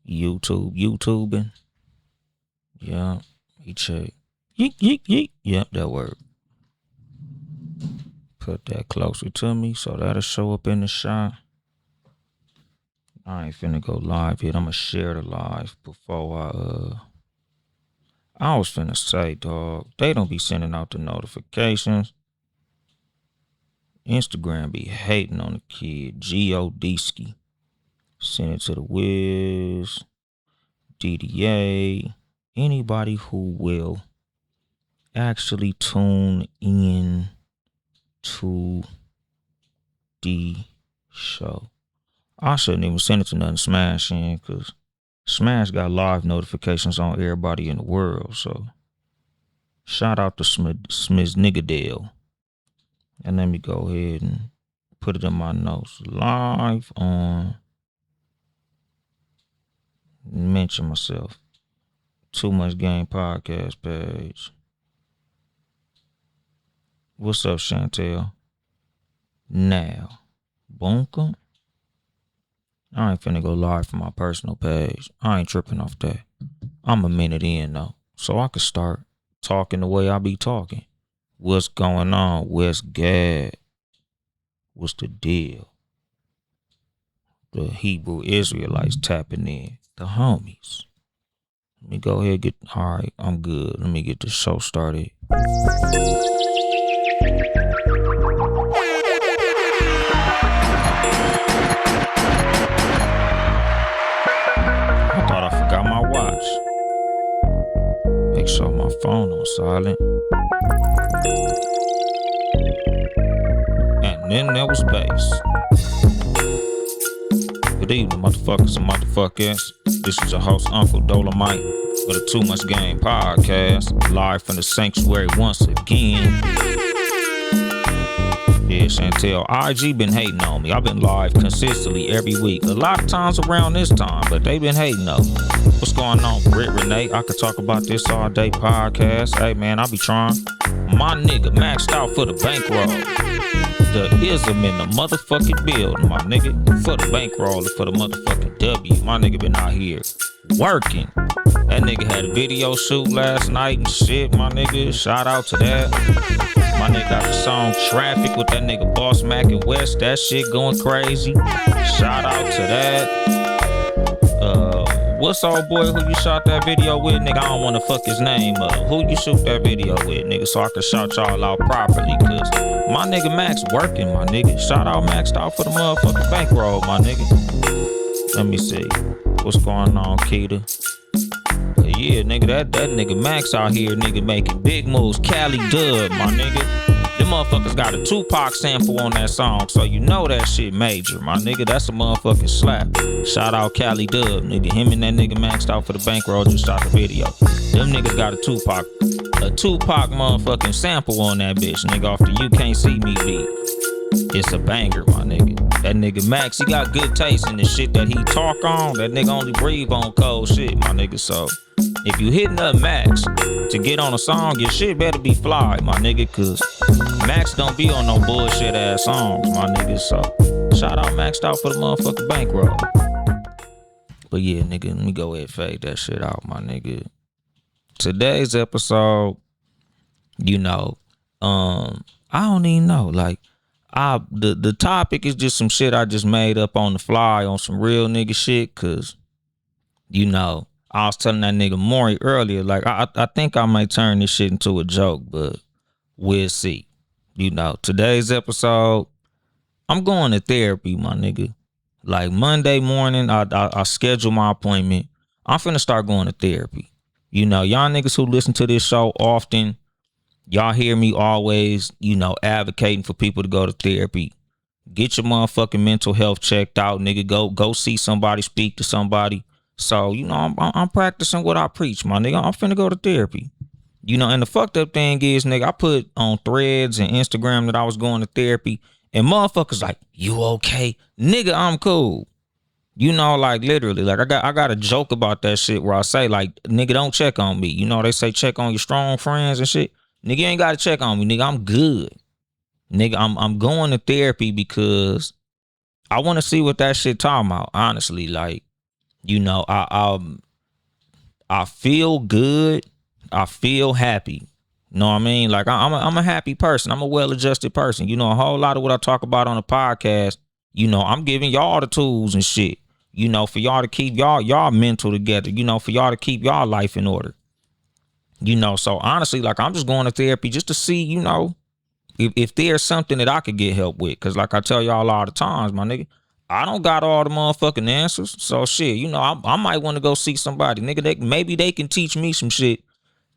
YouTubing. Yeah, he check. Yeek, yeek, yeek. Yep, that word. Put that closer to me so that'll show up in the shot. I ain't finna go live yet. I'ma share the live before I was finna say, dog, they don't be sending out the notifications. Instagram be hating on the kid. G-O-D-ski. Send it to the Wiz, DDA, anybody who will actually tune in to the show. I shouldn't even send it to nothing Smash in, because Smash got live notifications on everybody in the world. So shout out to Smith Niggadale. And let me go ahead and put it in my notes. Live on, mention myself, Too Much Game podcast page. What's up, Chantel? Now, bunkum. I ain't finna go live from my personal page. I ain't tripping off that. I'm a minute in though, so I can start talking the way I be talking. What's going on? What's good? What's the deal? The Hebrew Israelites tapping in. The homies. Let me go ahead and get, all right, I'm good. Let me get the show started. I thought I forgot my watch. Make sure my phone on silent. And then there was bass. Good evening, motherfuckers and motherfuckers. This is your host, Uncle Dolemite, for the Too Much Game podcast, live from the sanctuary once again. Yeah, Chantel, IG been hating on me. I've been live consistently every week. A lot of times around this time, but they been hating on me. What's going on, Britt Renee? I could talk about this all day podcast. Hey, man, I be trying. My nigga maxed out for the bankroll. The ism in the motherfucking building, my nigga. For the bankroll and for the motherfucking W. My nigga been out here working. That nigga had a video shoot last night and shit, my nigga. Shout out to that. My nigga got the song Traffic with that nigga Boss Mac and West. That shit going crazy. Shout out to that. What's old boy who you shot that video with, nigga? I don't want to fuck his name up. Who you shoot that video with, nigga, so I can shout y'all out properly, cause my nigga Max working, my nigga. Shout out Maxed out for the motherfucking bankroll, my nigga. Let me see. What's going on, Keita? Yeah, nigga, that nigga Max out here, nigga, making big moves. Cali Dub, my nigga. Them motherfuckers got a Tupac sample on that song, so you know that shit major, my nigga. That's a motherfucking slap. Shout out Cali Dub, nigga. Him and that nigga Maxed out for the bankroll just shot the video. Them niggas got a Tupac motherfucking sample on that bitch, nigga, off the You Can't See Me beat. It's a banger, my nigga. That nigga Max, he got good taste in the shit that he talk on. That nigga only breathe on cold shit, my nigga. So if you hitting up Max to get on a song, your shit better be fly, my nigga, cause Max don't be on no bullshit ass songs, my nigga. So shout out Maxed out for the motherfucking bankroll. But yeah, nigga, let me go ahead and fade that shit out, my nigga. Today's episode, you know, I don't even know, like, the topic is just some shit I just made up on the fly on some real nigga shit, cause, you know, I was telling that nigga Maury earlier, like, I think I might turn this shit into a joke, but we'll see. You know, today's episode, I'm going to therapy, my nigga. Like, Monday morning, I schedule my appointment. I'm finna start going to therapy. You know, y'all niggas who listen to this show often, y'all hear me always, you know, advocating for people to go to therapy. Get your motherfucking mental health checked out, nigga. Go see somebody, speak to somebody. So, you know, I'm practicing what I preach, my nigga. I'm finna go to therapy. You know, and the fucked up thing is, nigga, I put on Threads and Instagram that I was going to therapy, and motherfuckers like, you okay? Nigga, I'm cool. You know, like, literally, like, I got a joke about that shit where I say, like, nigga, don't check on me. You know, they say check on your strong friends and shit. Nigga, you ain't got to check on me, nigga. I'm good. Nigga, I'm going to therapy because I want to see what that shit talking about, honestly. Like, You know, I feel good. I feel happy. You know what I mean? Like I'm a happy person. I'm a well-adjusted person. You know, a whole lot of what I talk about on the podcast, you know, I'm giving y'all the tools and shit. You know, for y'all to keep y'all mental together. You know, for y'all to keep y'all life in order. You know, so honestly, like I'm just going to therapy just to see, you know, if there's something that I could get help with. Cause like I tell y'all all the times, my nigga, I don't got all the motherfucking answers. So shit, you know, I might want to go see somebody, nigga. Maybe they can teach me some shit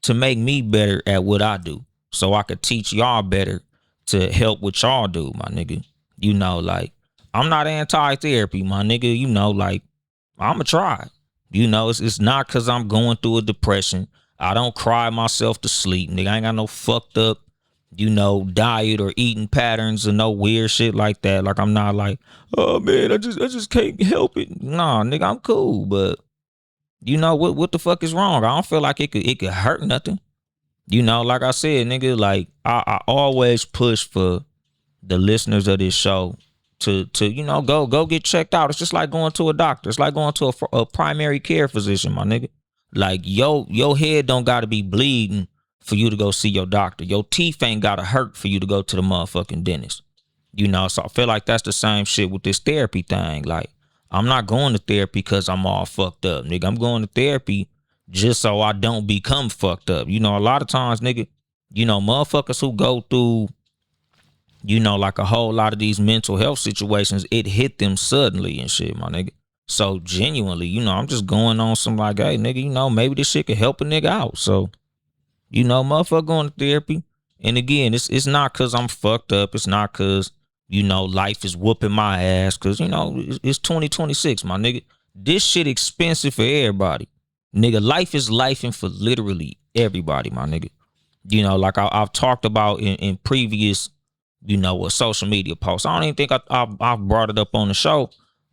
to make me better at what I do, so I could teach y'all better to help what y'all do, my nigga. You know, like I'm not anti-therapy, my nigga. You know, like I'ma try. You know, it's not cause I'm going through a depression. I don't cry myself to sleep, nigga. I ain't got no fucked up, you know, diet or eating patterns or no weird shit like that. Like I'm not like, oh man, I just can't help it. Nah, nigga, I'm cool, but you know what the fuck is wrong? I don't feel like it could hurt nothing. You know, like I said, nigga, like I always push for the listeners of this show to you know go get checked out. It's just like going to a doctor. It's like going to a primary care physician, my nigga. Like your head don't gotta be bleeding for you to go see your doctor. Your teeth ain't gotta hurt for you to go to the motherfucking dentist. You know, so I feel like that's the same shit with this therapy thing. Like, I'm not going to therapy because I'm all fucked up, nigga. I'm going to therapy just so I don't become fucked up. You know, a lot of times, nigga, you know, motherfuckers who go through, you know, like a whole lot of these mental health situations, it hit them suddenly and shit, my nigga. So genuinely, you know, I'm just going on some like, hey, nigga, you know, maybe this shit could help a nigga out. So you know, motherfucker going to therapy. And again, it's not cause I'm fucked up. It's not cause, you know, life is whooping my ass. Cause, you know, it's 2026, my nigga. This shit expensive for everybody. Nigga, life is lifing for literally everybody, my nigga. You know, like I've talked about in previous, you know, social media posts. I don't even think I brought it up on the show.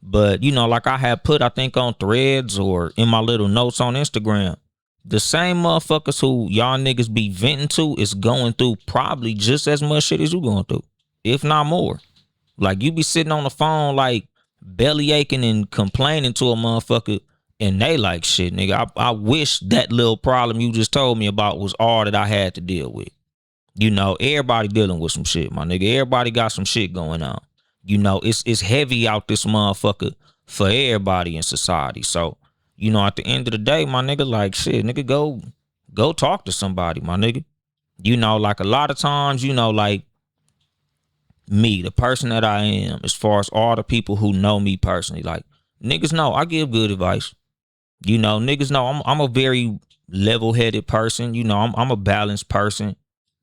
But, you know, like I had put, I think on Threads or in my little notes on Instagram, the same motherfuckers who y'all niggas be venting to is going through probably just as much shit as you going through, if not more. Like you be sitting on the phone like belly aching and complaining to a motherfucker and they like shit, nigga. I wish that little problem you just told me about was all that I had to deal with. You know, everybody dealing with some shit, my nigga. Everybody got some shit going on. You know, it's heavy out this motherfucker for everybody in society. So, you know, at the end of the day, my nigga, like shit, nigga, go talk to somebody, my nigga. You know, like a lot of times, you know, like me, the person that I am, as far as all the people who know me personally, like niggas know I give good advice. You know, niggas know I'm a very level-headed person. You know, I'm a balanced person.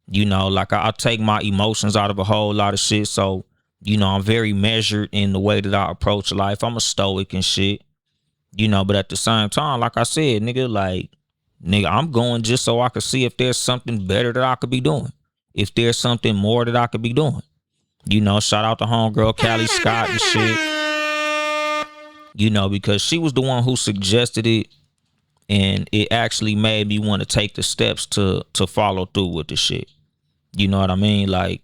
You know, like I take my emotions out of a whole lot of shit. So, you know, I'm very measured in the way that I approach life. I'm a stoic and shit. You know, but at the same time, like I said, nigga, like, nigga, I'm going just so I could see if there's something better that I could be doing. If there's something more that I could be doing. You know, shout out to homegirl Callie Scott and shit. You know, because she was the one who suggested it, and it actually made me want to take the steps to follow through with the shit. You know what I mean? Like,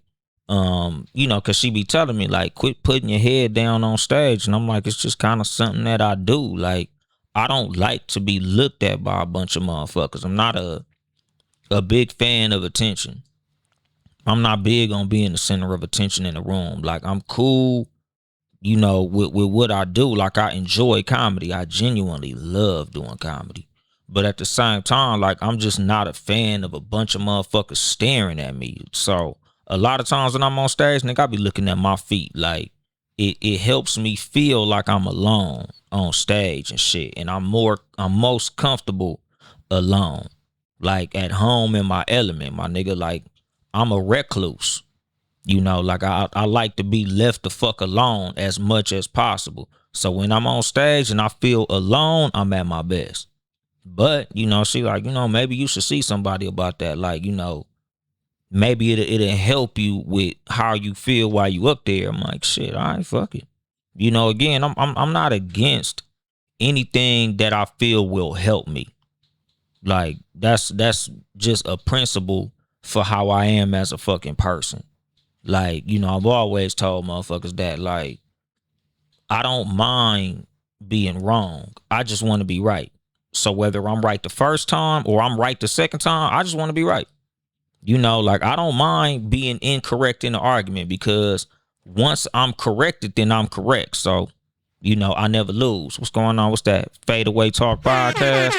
you know, cause she be telling me like, quit putting your head down on stage. And I'm like, it's just kind of something that I do. Like, I don't like to be looked at by a bunch of motherfuckers. I'm not a big fan of attention. I'm not big on being the center of attention in the room. Like, I'm cool, you know, with what I do. Like, I enjoy comedy. I genuinely love doing comedy. But at the same time, like, I'm just not a fan of a bunch of motherfuckers staring at me. So a lot of times when I'm on stage, nigga, I be looking at my feet. Like, it helps me feel like I'm alone on stage and shit. And I'm most comfortable alone. Like at home in my element, my nigga. Like, I'm a recluse. You know, like I like to be left the fuck alone as much as possible. So when I'm on stage and I feel alone, I'm at my best. But, you know, she like, you know, maybe you should see somebody about that. Like, you know, maybe it'll help you with how you feel while you up there. I'm like, shit, all right, fuck it. You know, again, I'm not against anything that I feel will help me. Like, that's just a principle for how I am as a fucking person. Like, you know, I've always told motherfuckers that, like, I don't mind being wrong. I just want to be right. So whether I'm right the first time or I'm right the second time, I just want to be right. Like I don't mind being incorrect in the argument because once I'm corrected, then I'm correct. So, I never lose. What's going on? What's that? Fade Away Talk podcast?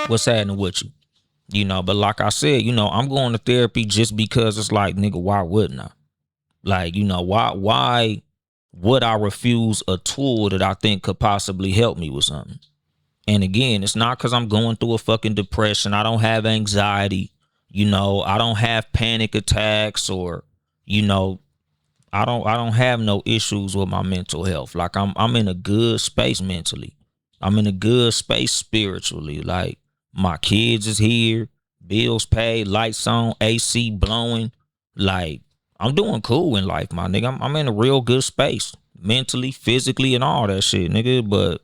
What's happening with you? But like I said, I'm going to therapy just because it's like, nigga, why wouldn't I? Like, why would I refuse a tool that I think could possibly help me with something? And again, it's not because I'm going through a fucking depression. I don't have anxiety. I don't have panic attacks or, I don't have no issues with my mental health. Like I'm in a good space mentally. I'm in a good space spiritually. Like my kids is here, bills paid, lights on, AC blowing. Like I'm doing cool in life, my nigga. I'm in a real good space mentally, physically, and all that shit, nigga. But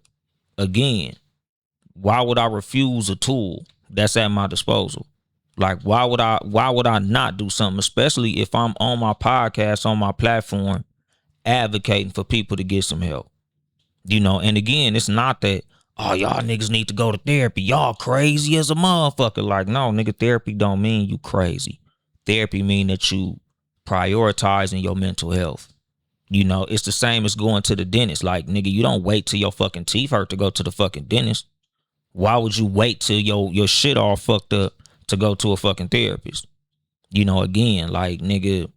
again, why would I refuse a tool that's at my disposal? Like why would I not do something, especially if I'm on my podcast, on my platform, advocating for people to get some help? And again, it's not that, oh, y'all niggas need to go to therapy. Y'all crazy as a motherfucker. Like, no, nigga, therapy don't mean you crazy. Therapy mean that you prioritizing your mental health. It's the same as going to the dentist. Like, nigga, you don't wait till your fucking teeth hurt to go to the fucking dentist. Why would you wait till your shit all fucked up to go to a fucking therapist? Again, like, nigga,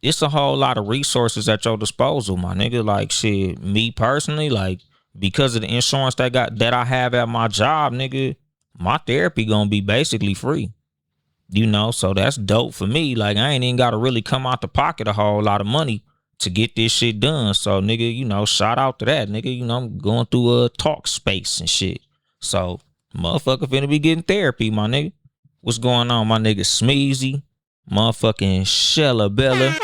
it's a whole lot of resources at your disposal, my nigga. Like, shit, me personally, like, because of the insurance that I have at my job, nigga, my therapy gonna be basically free. So that's dope for me. Like, I ain't even gotta really come out the pocket a whole lot of money to get this shit done. So, nigga, shout out to that, nigga. I'm going through a talk space and shit. So, motherfucker finna be getting therapy, my nigga. What's going on, my nigga Smeezy? Motherfucking Shella Bella.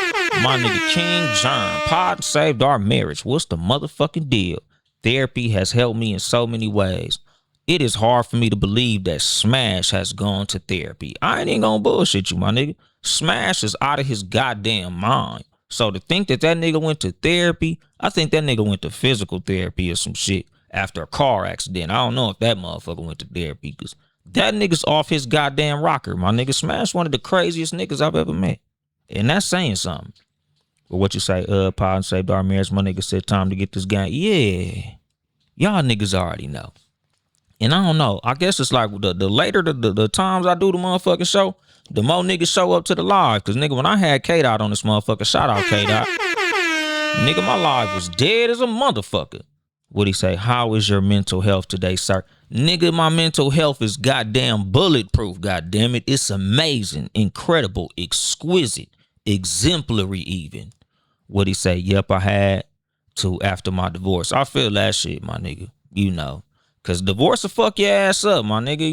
My nigga King Germ. Pod saved our marriage. What's the motherfucking deal? Therapy has helped me in so many ways. It is hard for me to believe that Smash has gone to therapy. I ain't even gonna bullshit you, my nigga. Smash is out of his goddamn mind. So to think that nigga went to therapy, I think that nigga went to physical therapy or some shit after a car accident. I don't know if that motherfucker went to therapy because that nigga's off his goddamn rocker. My nigga Smash one of the craziest niggas I've ever met. And that's saying something. But what you say, Pod saved our marriage. My nigga said time to get this game. Yeah. Y'all niggas already know. And I don't know. I guess it's like the later the times I do the motherfucking show, the more niggas show up to the live. Cause nigga, when I had K-Dot on this motherfucker, shout out K-Dot. Nigga, my live was dead as a motherfucker. What'd he say? How is your mental health today, sir? Nigga, my mental health is goddamn bulletproof, goddamn it. It's amazing, incredible, exquisite, exemplary even. What'd he say? Yep, I had to after my divorce. I feel that shit, my nigga. Cause divorce will fuck your ass up, my nigga.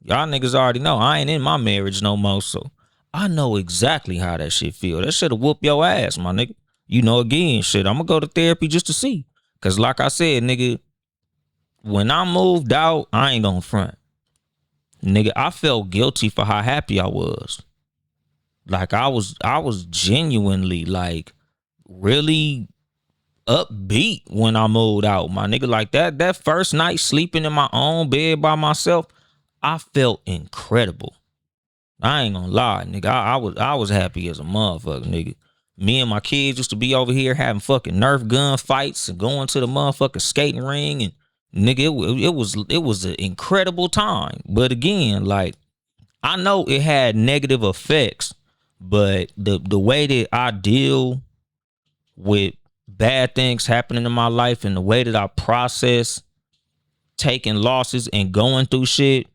Y'all niggas already know. I ain't in my marriage no more, so I know exactly how that shit feel. That shit'll whoop your ass, my nigga. Again, shit, I'm gonna go to therapy just to see. Cause like I said, nigga, when I moved out, I ain't gonna front. Nigga, I felt guilty for how happy I was. Like I was genuinely like really upbeat when I moved out, my nigga. Like that first night sleeping in my own bed by myself, I felt incredible. I ain't gonna lie, nigga. I was happy as a motherfucker, nigga. Me and my kids used to be over here having fucking Nerf gun fights and going to the motherfucking skating ring, and nigga, it was an incredible time. But again, like I know it had negative effects, but the way that I deal with bad things happening in my life and the way that I process taking losses and going through shit,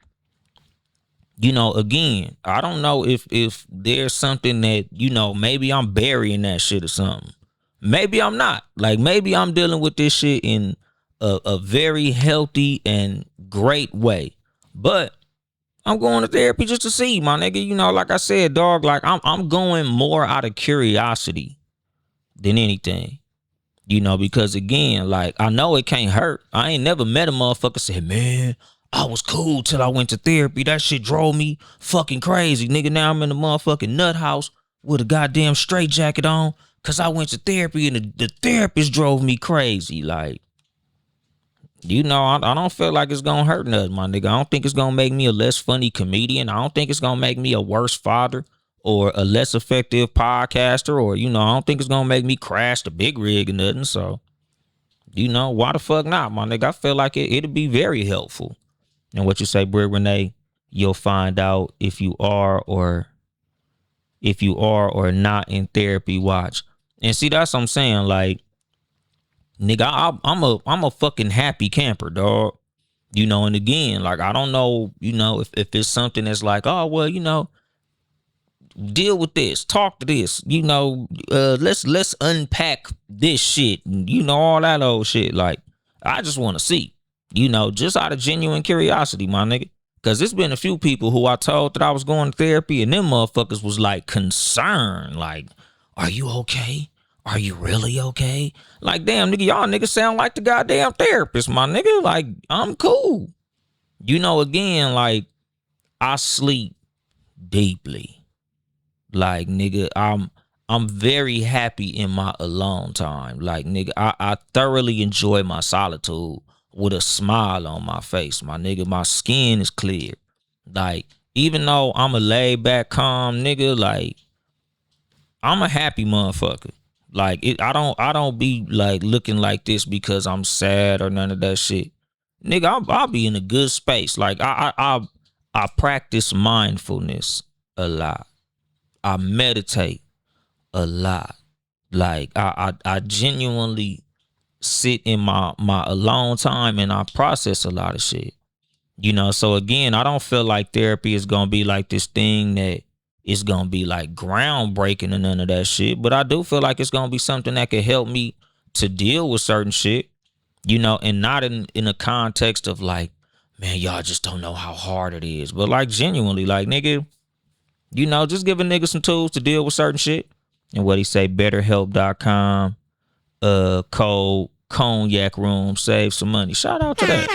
again, I don't know if there's something that, maybe I'm burying that shit or something. Maybe I'm not. Like, maybe I'm dealing with this shit in a very healthy and great way. But I'm going to therapy just to see, my nigga. Like I said, dog, like I'm going more out of curiosity than anything. Because again, like I know it can't hurt. I ain't never met a motherfucker say, man, I was cool till I went to therapy. That shit drove me fucking crazy. Nigga, now I'm in the motherfucking nut house with a goddamn straight jacket on because I went to therapy and the therapist drove me crazy. Like, I don't feel like it's gonna hurt nothing, my nigga. I don't think it's gonna make me a less funny comedian. I don't think it's gonna make me a worse father or a less effective podcaster, or I don't think it's gonna make me crash the big rig or nothing. So, why the fuck not, my nigga? I feel like it'll be very helpful. And what you say, Britt Renee, you'll find out if you are or not in therapy. Watch. And see, that's what I'm saying. Like, nigga, I'm a fucking happy camper, dog. And again, like, I don't know, if it's something that's like, oh well, deal with this, talk to this, let's unpack this shit, and all that old shit. Like, I just want to see, just out of genuine curiosity, my nigga. Cause it's been a few people who I told that I was going to therapy, and them motherfuckers was like concerned, like, are you okay? Are you really okay? Like, damn, nigga, y'all niggas sound like the goddamn therapist, my nigga. Like, I'm cool. Again, like, I sleep deeply. Like, nigga, I'm very happy in my alone time. Like, nigga, I thoroughly enjoy my solitude with a smile on my face, my nigga. My skin is clear. Like, even though I'm a laid back, calm nigga, like, I'm a happy motherfucker. Like, I don't be like looking like this because I'm sad or none of that shit. Nigga, I'll be in a good space. Like, I practice mindfulness a lot. I meditate a lot. Like, I genuinely sit in my alone time, and I process a lot of shit. So again, I don't feel like therapy is gonna be like this thing that is gonna be like groundbreaking and none of that shit. But I do feel like it's gonna be something that can help me to deal with certain shit, and not in a context of like, man, y'all just don't know how hard it is. But like, genuinely, like, nigga, just give a nigga some tools to deal with certain shit. And what he say, betterhelp.com, code cognac room, save some money. Shout out to that.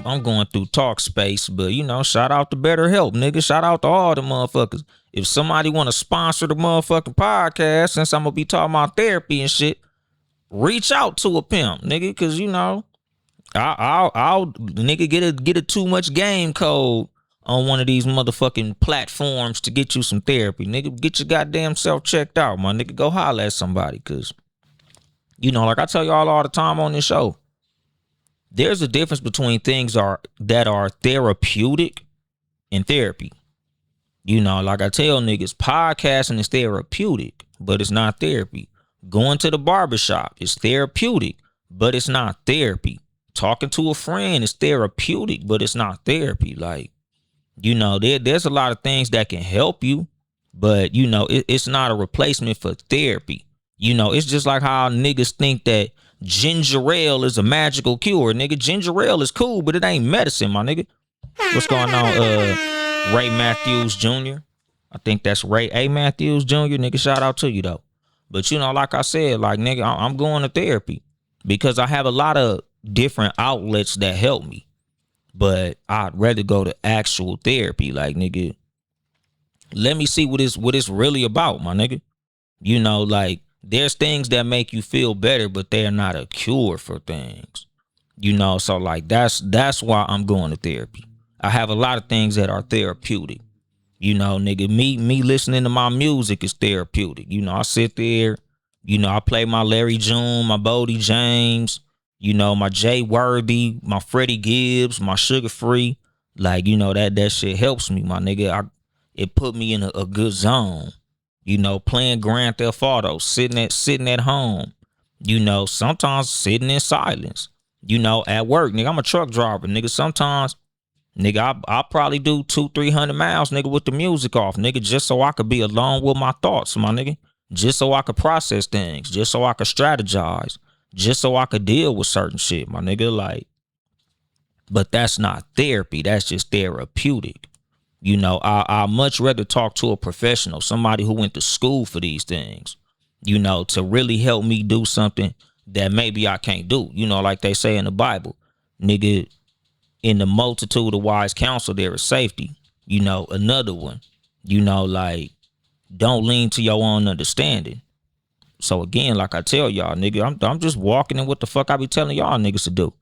I'm going through talk space, but shout out to BetterHelp, nigga. Shout out to all the motherfuckers. If somebody want to sponsor the motherfucking podcast, since I'm gonna be talking about therapy and shit, reach out to a pimp, nigga, cause I'll nigga get a too much game code on one of these motherfucking platforms to get you some therapy, nigga. Get your goddamn self checked out, my nigga. Go holler at somebody, cause like I tell y'all all the time on this show, there's a difference between things that are therapeutic and therapy. Like I tell niggas, podcasting is therapeutic, but it's not therapy. Going to the barbershop is therapeutic, but it's not therapy. Talking to a friend is therapeutic, but it's not therapy. Like, there's a lot of things that can help you, but it's not a replacement for therapy. It's just like how niggas think that ginger ale is a magical cure, nigga. Ginger ale is cool, but it ain't medicine, my nigga. What's going on, Ray Matthews Jr.? I think that's Ray A. Matthews Jr., nigga. Shout out to you, though. But, like I said, like, nigga, I'm going to therapy because I have a lot of different outlets that help me. But I'd rather go to actual therapy. Like, nigga, let me see what it's really about, my nigga. Like, there's things that make you feel better, but they're not a cure for things. So like, that's why I'm going to therapy. I have a lot of things that are therapeutic. Nigga, me listening to my music is therapeutic. I sit there, I play my Larry June, my Bodie James, my Jay Worthy, my Freddie Gibbs, my Sugar Free. Like, that shit helps me, my nigga. It put me in a good zone. Playing Grand Theft Auto, sitting at home, sometimes sitting in silence, at work, nigga. I'm a truck driver, nigga. Sometimes, nigga, I'll probably do 200-300 miles, nigga, with the music off, nigga, just so I could be alone with my thoughts, my nigga. Just so I could process things, just so I could strategize, just so I could deal with certain shit, my nigga. Like, but that's not therapy. That's just therapeutic. I much rather talk to a professional, somebody who went to school for these things, to really help me do something that maybe I can't do. Like they say in the Bible, nigga, in the multitude of wise counsel, there is safety. Another one, like, don't lean to your own understanding. So again, like I tell y'all, nigga, I'm just walking in what the fuck I be telling y'all niggas to do.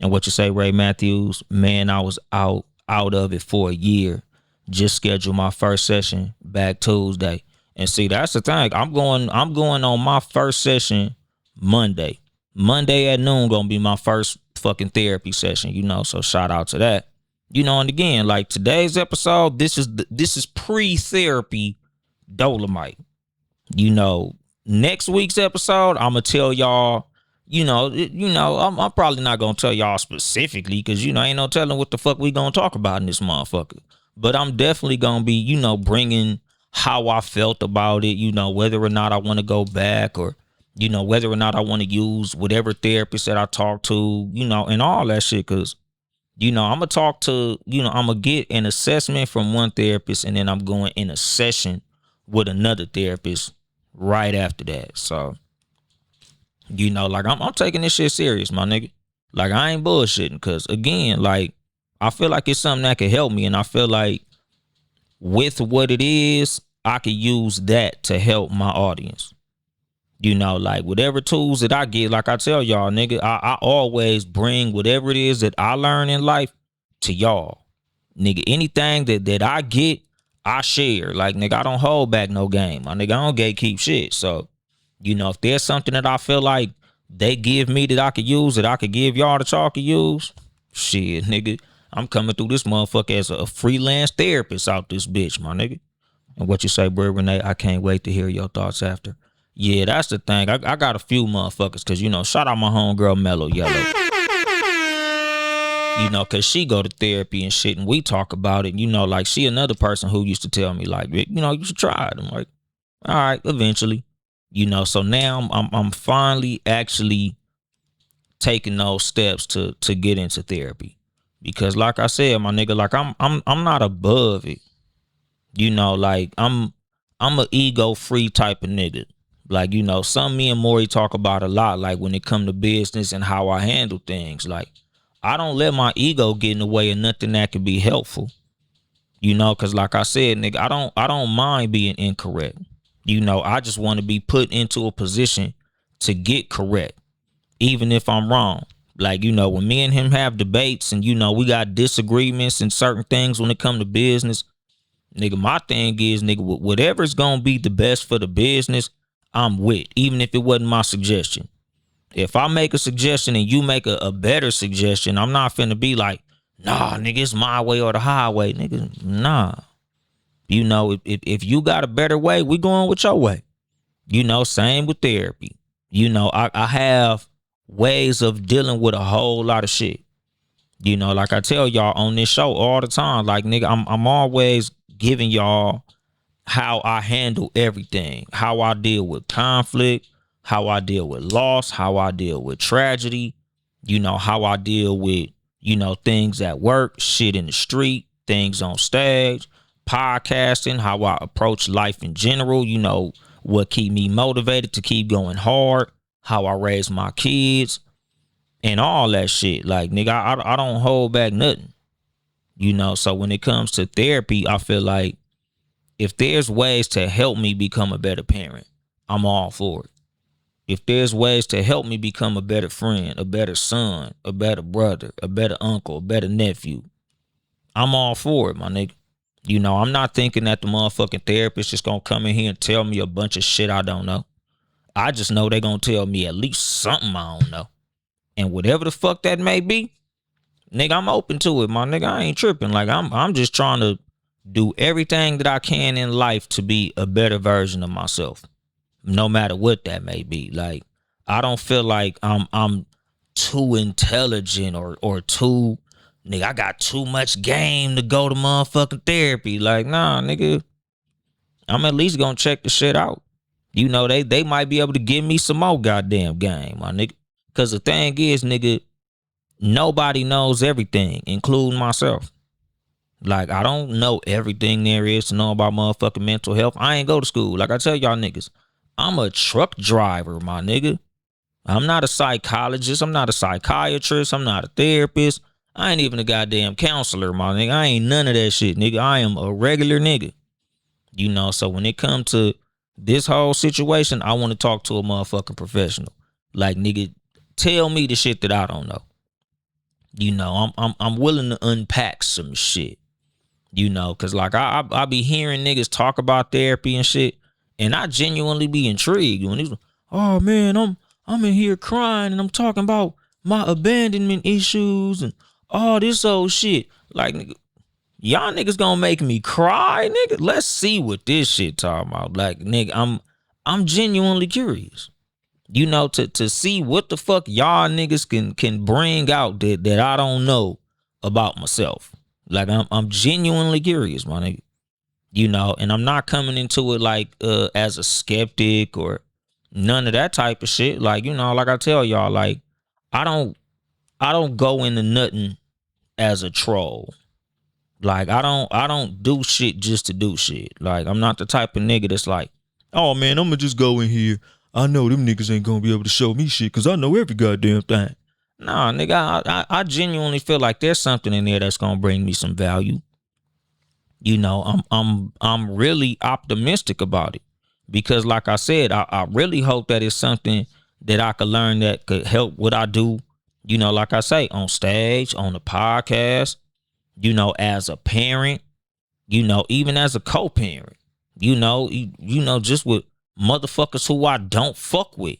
And what you say, Ray Matthews? Man, I was out of it for a year. Just scheduled my first session back Tuesday. And see, that's the thing. I'm going on my first session Monday. Monday at noon gonna be my first fucking therapy session, so shout out to that. And again, like today's episode, this is pre-therapy Dolemite. Next week's episode, I'm gonna tell y'all, I'm probably not gonna tell y'all specifically because ain't no telling what the fuck we gonna talk about in this motherfucker. But I'm definitely gonna be, bringing how I felt about it, whether or not I want to go back or, whether or not I want to use whatever therapist that I talk to, and all that shit. Cause, I'm gonna talk to, I'm gonna get an assessment from one therapist and then I'm going in a session with another therapist right after that. So, like I'm taking this shit serious, my nigga. Like I ain't bullshitting, cause again, like I feel like it's something that could help me, and I feel like with what it is, I could use that to help my audience. Like whatever tools that I get, like I tell y'all, nigga, I always bring whatever it is that I learn in life to y'all. Nigga, anything that I get, I share. Like, nigga, I don't hold back no game. My nigga, I don't gatekeep shit. So, if there's something that I feel like they give me that I could use, that I could give y'all that y'all could use, shit, nigga, I'm coming through this motherfucker as a freelance therapist out this bitch, my nigga. And what you say, bro, Renee, I can't wait to hear your thoughts after. Yeah, that's the thing. I got a few motherfuckers because, shout out my homegirl Mellow Yellow. Because she go to therapy and shit and we talk about it. Like she another person who used to tell me like, you should try it. I'm like, all right, eventually. So now I'm finally actually taking those steps to get into therapy. Because like I said, my nigga, like I'm not above it. Like I'm a ego free type of nigga. Like, something me and Maury talk about a lot, like when it come to business and how I handle things. Like, I don't let my ego get in the way of nothing that could be helpful. Because like I said, nigga, I don't mind being incorrect. I just want to be put into a position to get correct, even if I'm wrong. Like, when me and him have debates and, we got disagreements and certain things when it come to business, nigga, my thing is, nigga, whatever's going to be the best for the business, I'm with, even if it wasn't my suggestion. If I make a suggestion and you make a better suggestion, I'm not finna be like, nah, nigga, it's my way or the highway, nigga. Nah. If you got a better way, we going with your way. Same with therapy. I have ways of dealing with a whole lot of shit. Like I tell y'all on this show all the time, like, nigga, I'm always giving y'all how I handle everything, how I deal with conflict, how I deal with loss, how I deal with tragedy, how I deal with, things at work, shit in the street, things on stage, podcasting, how I approach life in general, what keep me motivated to keep going hard, how I raise my kids, and all that shit. Like, nigga, I don't hold back nothing. So when it comes to therapy, I feel like if there's ways to help me become a better parent, I'm all for it. If there's ways to help me become a better friend, a better son, a better brother, a better uncle, a better nephew, I'm all for it, my nigga. I'm not thinking that the motherfucking therapist is going to come in here and tell me a bunch of shit I don't know. I just know they're going to tell me at least something I don't know. And whatever the fuck that may be, nigga, I'm open to it, my nigga. I ain't tripping. Like, I'm just trying to do everything that I can in life to be a better version of myself, no matter what that may be. Like, I don't feel like I'm too intelligent or too, nigga, I got too much game to go to motherfucking therapy. Like, nah, nigga, I'm at least gonna check the shit out. They might be able to give me some more goddamn game, my nigga. Cause the thing is, nigga, nobody knows everything, including myself. Like, I don't know everything there is to know about motherfucking mental health. I ain't go to school. Like I tell y'all niggas, I'm a truck driver, my nigga. I'm not a psychologist. I'm not a psychiatrist. I'm not a therapist. I ain't even a goddamn counselor, my nigga. I ain't none of that shit, nigga. I am a regular nigga. So when it comes to This whole situation, I want to talk to a motherfucking professional. Like, nigga, tell me the shit that I don't know. I'm willing to unpack some shit. Cause like I be hearing niggas talk about therapy and shit, and I genuinely be intrigued when he's like, oh man, I'm in here crying and I'm talking about my abandonment issues and all this old shit. Like, nigga, y'all niggas gonna make me cry, nigga. Let's see what this shit talking about. Like, nigga, I'm genuinely curious. To see what the fuck y'all niggas can bring out that I don't know about myself. Like, I'm genuinely curious, my nigga. And I'm not coming into it like as a skeptic or none of that type of shit. Like, like I tell y'all, like, I don't go into nothing as a troll. Like, I don't do shit just to do shit. Like, I'm not the type of nigga that's like, oh man, I'm gonna just go in here. I know them niggas ain't gonna be able to show me shit because I know every goddamn thing. Nah, nigga, I genuinely feel like there's something in there that's gonna bring me some value. I'm really optimistic about it because, like I said, I really hope that it's something that I could learn that could help what I do. Like I say, on stage, on the podcast, as a parent, even as a co-parent, just with motherfuckers who I don't fuck with,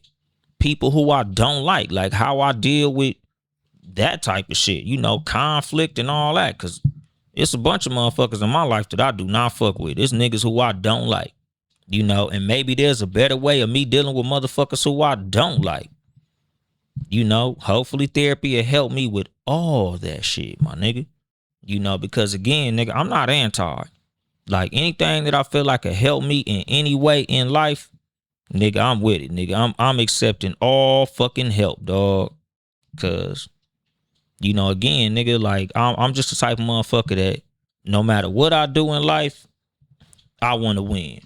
people who I don't like how I deal with that type of shit, conflict and all that. Cause it's a bunch of motherfuckers in my life that I do not fuck with. It's niggas who I don't like, and maybe there's a better way of me dealing with motherfuckers who I don't like. Hopefully therapy will help me with all that shit, my nigga. Because again, nigga, I'm not anti. Like, anything that I feel like can help me in any way in life, nigga, I'm with it, nigga. I'm accepting all fucking help, dog. Cause, again, nigga, like, I'm just the type of motherfucker that no matter what I do in life, I want to win.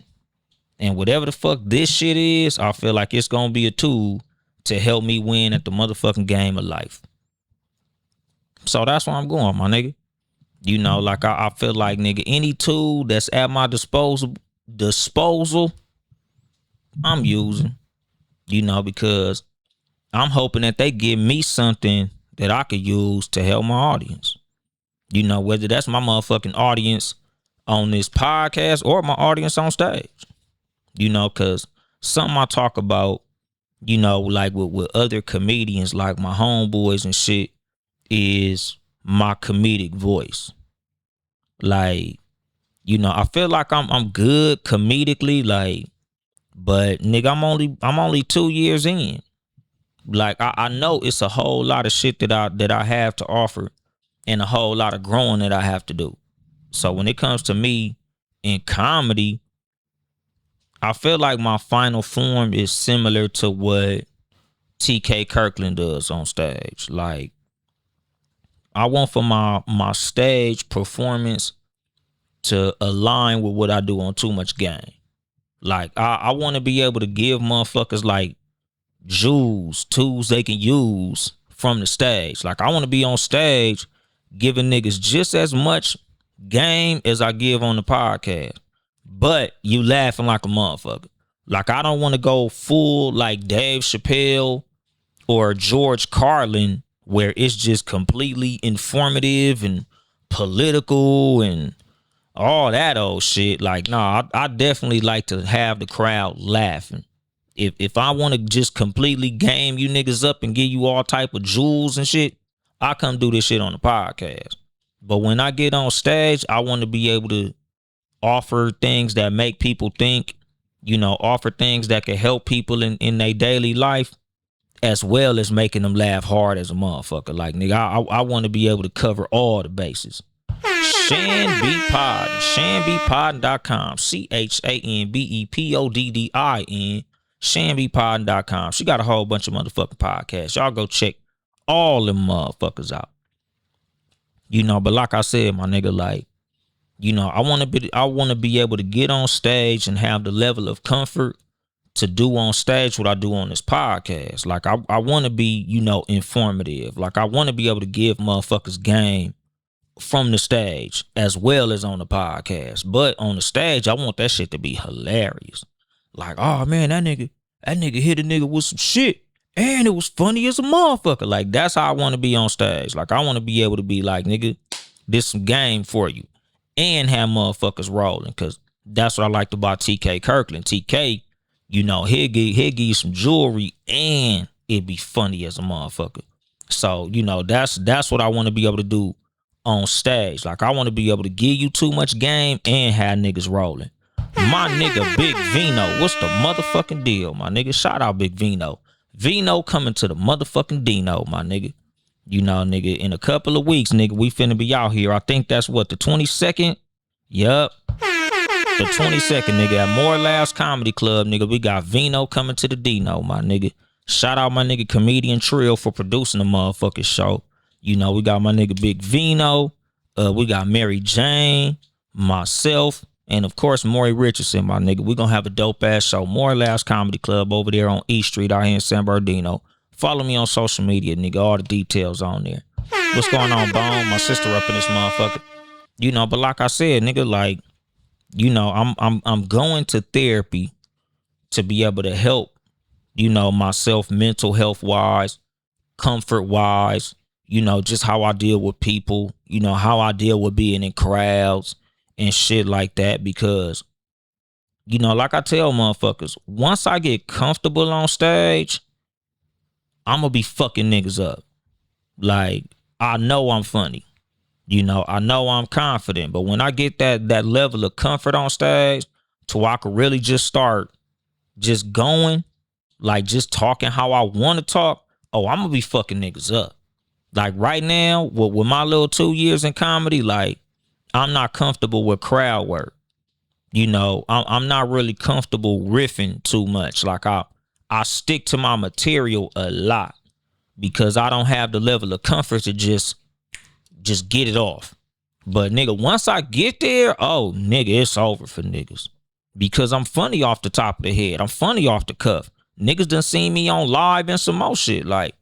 And whatever the fuck this shit is, I feel like it's gonna be a tool to help me win at the motherfucking game of life. So that's where I'm going, my nigga. Like I feel like, nigga, any tool that's at my disposal, I'm using. Because I'm hoping that they give me something that I could use to help my audience. Whether that's my motherfucking audience on this podcast or my audience on stage. Because something I talk about, like with other comedians, like my homeboys and shit, is my comedic voice. Like, I feel like I'm good comedically, like, but nigga, I'm only 2 years in. Like, I know it's a whole lot of shit that I have to offer and a whole lot of growing that I have to do. So when it comes to me in comedy, I feel like my final form is similar to what TK Kirkland does on stage. Like, I want for my stage performance to align with what I do on Too Much Game. Like, I want to be able to give motherfuckers like tools they can use from the stage. Like, I want to be on stage giving niggas just as much game as I give on the podcast, but you laughing like a motherfucker. Like, I don't want to go full like Dave Chappelle or George Carlin where it's just completely informative and political and all that old shit. Like, nah, I definitely like to have the crowd laughing. If I want to just completely game you niggas up and give you all type of jewels and shit, I come do this shit on the podcast. But when I get on stage, I want to be able to offer things that make people think, offer things that can help people in their daily life, as well as making them laugh hard as a motherfucker. Like, nigga, I want to be able to cover all the bases. Shan B Pod, shanbpoddin.com, ChanBePoddin, shanbpoddin.com. She got a whole bunch of motherfucking podcasts. Y'all go check all them motherfuckers out. But like I said, my nigga, like, I want to be able to get on stage and have the level of comfort to do on stage what I do on this podcast. Like, I want to be, informative. Like, I want to be able to give motherfuckers game from the stage as well as on the podcast. But on the stage, I want that shit to be hilarious. Like, oh man, that nigga hit a nigga with some shit. And it was funny as a motherfucker. Like, that's how I want to be on stage. Like, I want to be able to be like, nigga, this some game for you. And have motherfuckers rolling. Cause that's what I liked about TK Kirkland. TK, you know, he'll give you some jewelry and it'd be funny as a motherfucker. So, you know, that's what I want to be able to do on stage. Like, I want to be able to give you too much game and have niggas rolling. My nigga Big Vino, what's the motherfucking deal, my nigga? Shout out Big Vino. Vino coming to the motherfucking Dino, my nigga. You know, nigga, in a couple of weeks, nigga, we finna be out here. I think that's what, the 22nd? Yup. The 22nd, nigga, at More Laughs Comedy Club, nigga, we got Vino coming to the Dino, my nigga. Shout out my nigga Comedian Trill for producing the motherfucking show. You know, we got my nigga Big Vino. We got Mary Jane, myself, and of course, Maury Richardson, my nigga. We gonna have a dope ass show. More Laughs Comedy Club over there on East Street out here in San Bernardino. Follow me on social media, nigga. All the details on there. What's going on, Bone? My sister up in this motherfucker. You know, but like I said, nigga, like, you know, I'm going to therapy to be able to help, you know, myself mental health wise, comfort wise, you know, just how I deal with people, you know, how I deal with being in crowds and shit like that. Because, you know, like I tell motherfuckers, once I get comfortable on stage, I'm gonna be fucking niggas up. Like, I know I'm funny. You know, I know I'm confident. But when I get that level of comfort on stage to where I could really just start just going, like just talking how I want to talk, oh, I'm gonna be fucking niggas up. Like right now, with my little 2 years in comedy, like, I'm not comfortable with crowd work. You know, I'm not really comfortable riffing too much. Like, I stick to my material a lot because I don't have the level of comfort to just get it off. But nigga, once I get there, oh nigga, it's over for niggas. Because I'm funny off the top of the head. I'm funny off the cuff. Niggas done seen me on live and some more shit. Like,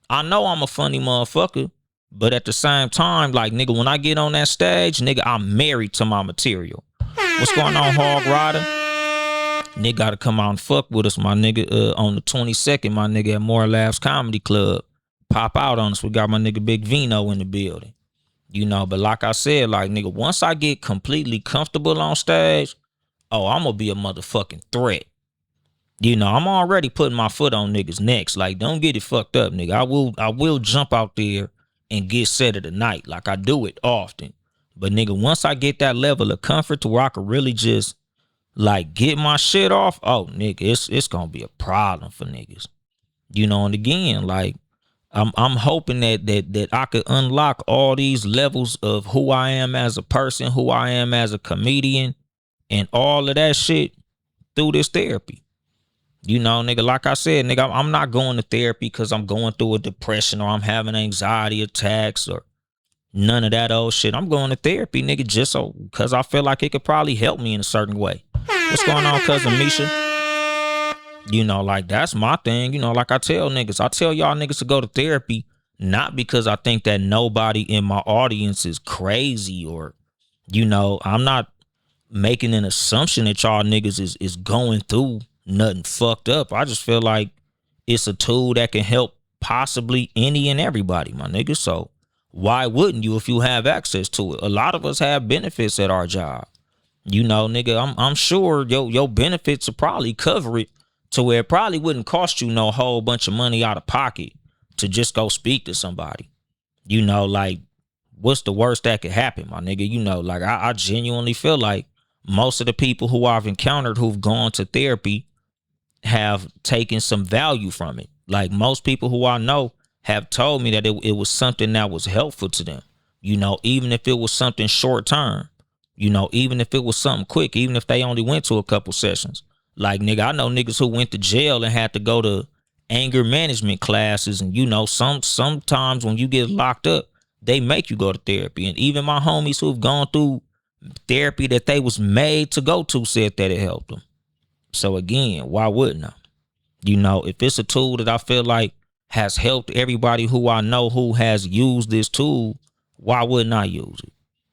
I know I'm a funny motherfucker, but at the same time, like, nigga, when I get on that stage, nigga, I'm married to my material. What's going on, Hog Rider? Nigga gotta come out and fuck with us, my nigga. On the 22nd, my nigga, at More Laughs Comedy Club. Pop out on us. We got my nigga Big Vino in the building. You know, but like I said, like, nigga, once I get completely comfortable on stage, oh, I'm gonna be a motherfucking threat. You know, I'm already putting my foot on niggas' necks. Like, don't get it fucked up, nigga. I will jump out there and get set of the night. Like, I do it often. But nigga, once I get that level of comfort to where I can really just like get my shit off, oh nigga, it's gonna be a problem for niggas. You know, and again, like, I'm hoping that I could unlock all these levels of who I am as a person, who I am as a comedian, and all of that shit through this therapy. You know, nigga, like I said, nigga, I'm not going to therapy because I'm going through a depression or I'm having anxiety attacks or none of that old shit. I'm going to therapy, nigga, just so because I feel like it could probably help me in a certain way. What's going on, cousin Misha? You know, like, that's my thing. You know, like I tell niggas, I tell y'all niggas to go to therapy, not because I think that nobody in my audience is crazy or, you know, I'm not making an assumption that y'all niggas is going through nothing fucked up. I just feel like it's a tool that can help possibly any and everybody, my nigga. So why wouldn't you if you have access to it? A lot of us have benefits at our job. You know, nigga, I'm sure your benefits will probably cover it to where it probably wouldn't cost you no whole bunch of money out of pocket to just go speak to somebody. You know, like, what's the worst that could happen, my nigga? You know, like, I genuinely feel like most of the people who I've encountered who've gone to therapy have taken some value from it. Like, most people who I know have told me that it was something that was helpful to them. You know, even if it was something short term, you know, even if it was something quick, even if they only went to a couple sessions. Like, nigga, I know niggas who went to jail and had to go to anger management classes. And, you know, sometimes when you get locked up, they make you go to therapy. And even my homies who've gone through therapy that they was made to go to said that it helped them. So again, why wouldn't I? You know, if it's a tool that I feel like has helped everybody who I know who has used this tool, why wouldn't I use it?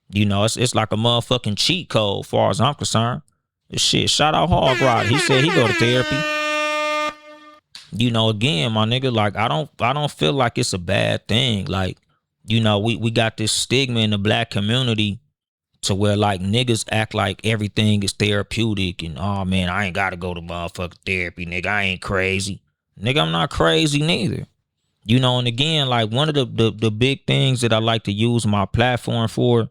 You know, it's like a motherfucking cheat code as far as I'm concerned. Shit, shout out Hog Rod. He said he go to therapy. Again, my nigga, like I don't feel like it's a bad thing. Like, we got this stigma in the black community to where like niggas act like everything is therapeutic and oh man, I ain't gotta go to motherfucking therapy, nigga. I ain't crazy. Nigga, I'm not crazy neither. And again, like one of the big things that I like to use my platform for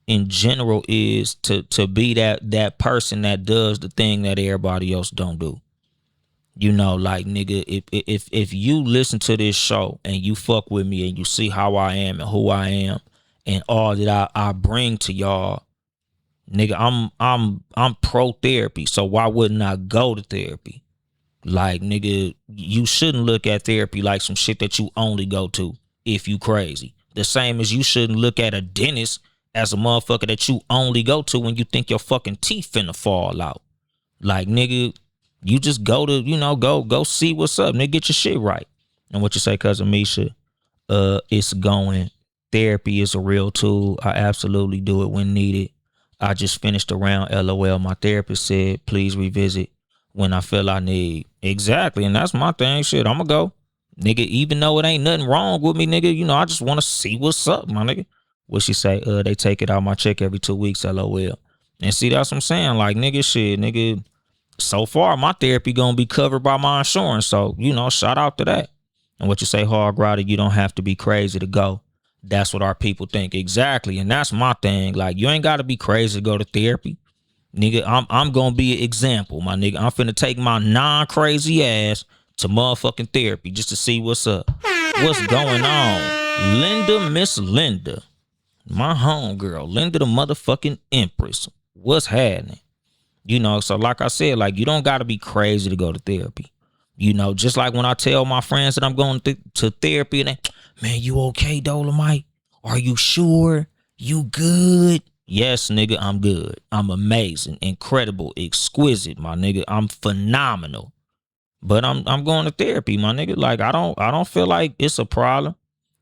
in general is to be that person that does the thing that everybody else don't do. Like nigga, if you listen to this show and you fuck with me and you see how I am and who I am and all that I bring to y'all, nigga, I'm pro therapy. So why wouldn't I go to therapy? Like nigga, you shouldn't look at therapy like some shit that you only go to if you crazy. The same as you shouldn't look at a dentist as a motherfucker that you only go to when you think your fucking teeth finna fall out. Like nigga, you just go to, go see what's up, nigga, get your shit right. And what you say, cousin Misha, it's going. Therapy is a real tool. I absolutely do it when needed. I just finished a round, LOL. My therapist said, please revisit when I feel I need. Exactly. And that's my thing. Shit, I'ma go. Nigga, even though it ain't nothing wrong with me, nigga, I just want to see what's up, my nigga. What she say? They take it out my check every 2 weeks, LOL. And see, that's what I'm saying. Like, nigga, shit, nigga. So far, my therapy gonna be covered by my insurance. So, shout out to that. And what you say, Hog Rider, you don't have to be crazy to go. That's what our people think. Exactly. And that's my thing. Like, you ain't gotta be crazy to go to therapy. Nigga, I'm gonna be an example, my nigga. I'm finna take my non-crazy ass to motherfucking therapy just to see what's up. What's going on? Linda, Miss Linda. My homegirl, Linda the motherfucking Empress. What's happening? So like I said, like you don't got to be crazy to go to therapy. Just like when I tell my friends that I'm going to therapy and they, man, you okay, Dolemite? Are you sure? You good? Yes, nigga, I'm good. I'm amazing, incredible, exquisite, my nigga. I'm phenomenal. But I'm going to therapy, my nigga. Like I don't feel like it's a problem.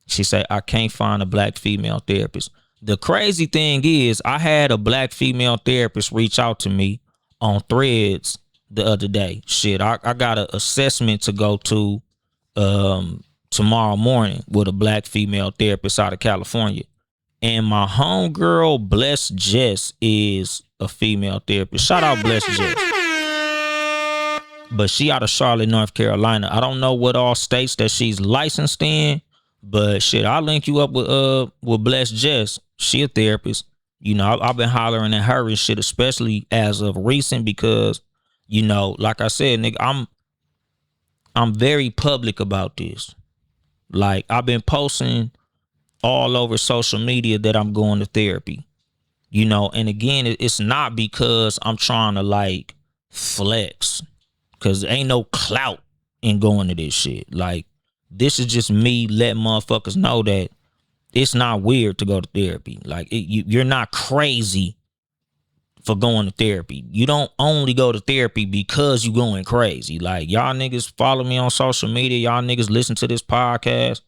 She said, I can't find a black female therapist. The crazy thing is I had a black female therapist reach out to me on Threads the other day. Shit, I got an assessment to go to tomorrow morning with a black female therapist out of California. And my homegirl, Bless Jess, is a female therapist. Shout out Bless Jess. But she out of Charlotte, North Carolina. I don't know what all states that she's licensed in, but shit, I'll link you up with Bless Jess. She a therapist. I've been hollering at her and shit, especially as of recent because, like I said, nigga, I'm very public about this. Like I've been posting all over social media that I'm going to therapy. And again, it's not because I'm trying to like flex, because ain't no clout in going to this shit. Like this is just me letting motherfuckers know that it's not weird to go to therapy. Like you're not crazy for going to therapy. You don't only go to therapy because you going crazy. Like y'all niggas follow me on social media. Y'all niggas listen to this podcast.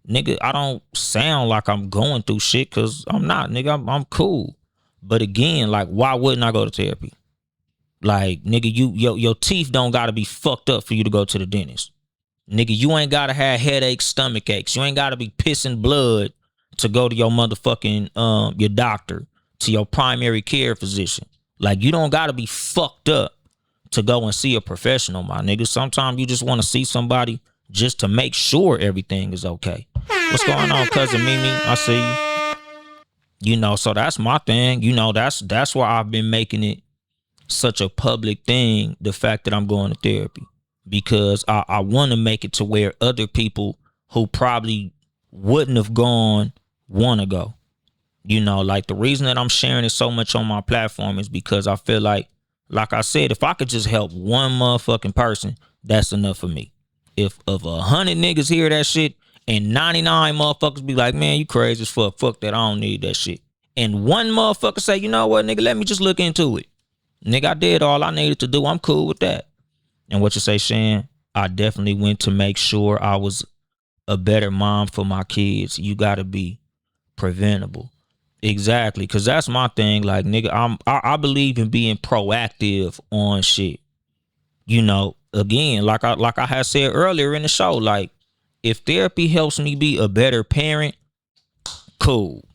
Nigga, I don't sound like I'm going through shit because I'm not, nigga. I'm cool. But again, like why wouldn't I go to therapy? Like nigga, your teeth don't gotta be fucked up for you to go to the dentist. Nigga, you ain't gotta have headaches, stomach aches. You ain't gotta be pissing blood to go to your motherfucking your doctor, to your primary care physician. Like you don't gotta be fucked up to go and see a professional, my nigga. Sometimes you just want to see somebody just to make sure everything is okay. What's going on, cousin Mimi? I see you. So that's my thing. That's why I've been making it such a public thing, the fact that I'm going to therapy. Because I want to make it to where other people who probably wouldn't have gone want to go. Like the reason that I'm sharing it so much on my platform is because I feel like I said, if I could just help one motherfucking person, that's enough for me. If 100 niggas hear that shit and 99 motherfuckers be like, man, you crazy as fuck. Fuck that. I don't need that shit. And one motherfucker say, you know what, nigga, let me just look into it. Nigga, I did all I needed to do. I'm cool with that. And what you say, Shan? I definitely went to make sure I was a better mom for my kids. You got to be preventable. Exactly, cause that's my thing. Like, nigga, I believe in being proactive on shit. Again, like I had said earlier in the show, like if therapy helps me be a better parent, cool.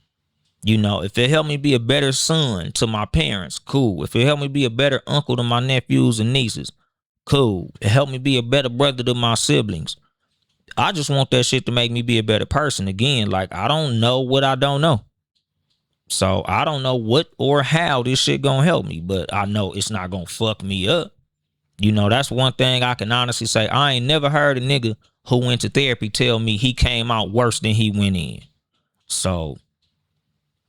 If it helped me be a better son to my parents, cool. If it helped me be a better uncle to my nephews and nieces, cool. It helped me be a better brother to my siblings. I just want that shit to make me be a better person. Again, like I don't know what I don't know. So I don't know what or how this shit gonna help me, but I know it's not gonna fuck me up. That's one thing I can honestly say. I ain't never heard a nigga who went to therapy tell me he came out worse than he went in. So,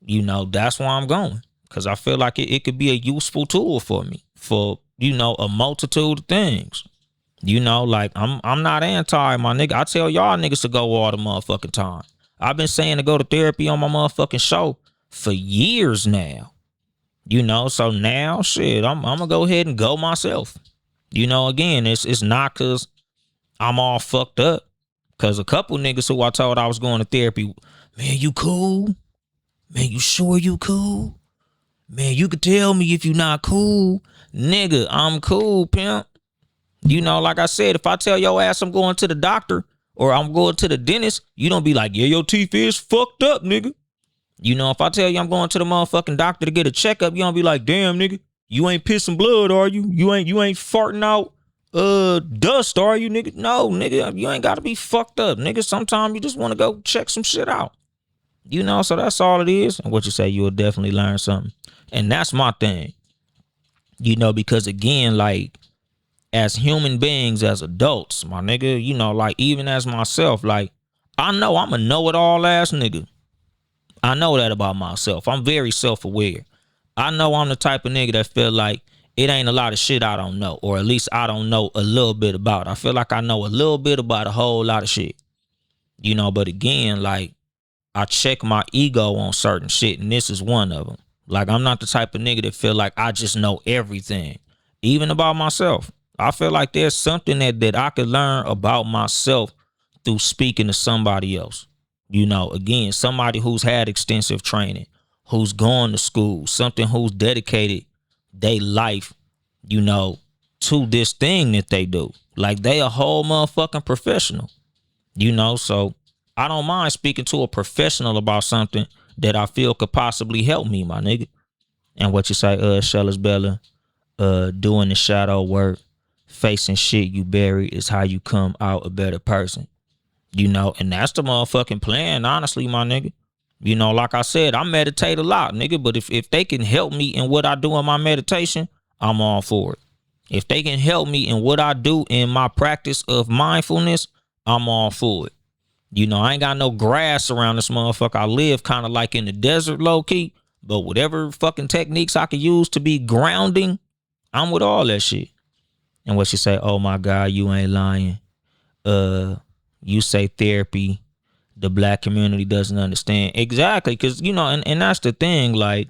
that's why I'm going. Because I feel like it could be a useful tool for me for, a multitude of things. Like I'm not anti, my nigga. I tell y'all niggas to go all the motherfucking time. I've been saying to go to therapy on my motherfucking show for years now. So now shit, I'm gonna go ahead and go myself. Again, it's not cause I'm all fucked up. Cause a couple niggas who I told I was going to therapy, man, you cool? Man, you sure you cool? Man, you could tell me if you not cool. Nigga, I'm cool, pimp. Like I said, if I tell your ass I'm going to the doctor or I'm going to the dentist, you don't be like, yeah, your teeth is fucked up, nigga. If I tell you I'm going to the motherfucking doctor to get a checkup, you don't be like, damn, nigga, you ain't pissing blood, are you? You ain't farting out dust, are you, nigga? No, nigga, you ain't gotta be fucked up, nigga. Sometimes you just want to go check some shit out. So that's all it is. And what you say, you'll definitely learn something. And that's my thing. Because again, like as human beings, as adults, my nigga, like even as myself, like I know I'm a know-it-all ass nigga. I know that about myself. I'm very self-aware. I know I'm the type of nigga that feel like it ain't a lot of shit I don't know, or at least I don't know a little bit about. I feel like I know a little bit about a whole lot of shit. But again, like I check my ego on certain shit, and this is one of them. Like I'm not the type of nigga that feel like I just know everything, even about myself. I feel like there's something that I could learn about myself through speaking to somebody else. Again, somebody who's had extensive training, who's gone to school, something who's dedicated their life, to this thing that they do. Like they a whole motherfucking professional, so I don't mind speaking to a professional about something that I feel could possibly help me, my nigga. And what you say, Shellis Bella, doing the shadow work, facing shit you buried is how you come out a better person. And that's the motherfucking plan, honestly, my nigga. Like I said, I meditate a lot, nigga, but if they can help me in what I do in my meditation, I'm all for it. If they can help me in what I do in my practice of mindfulness, I'm all for it. I ain't got no grass around this motherfucker. I live kind of like in the desert, low key, but whatever fucking techniques I could use to be grounding, I'm with all that shit. And what she say, oh my God, you ain't lying. You say therapy, the black community doesn't understand. Exactly, because, and that's the thing, like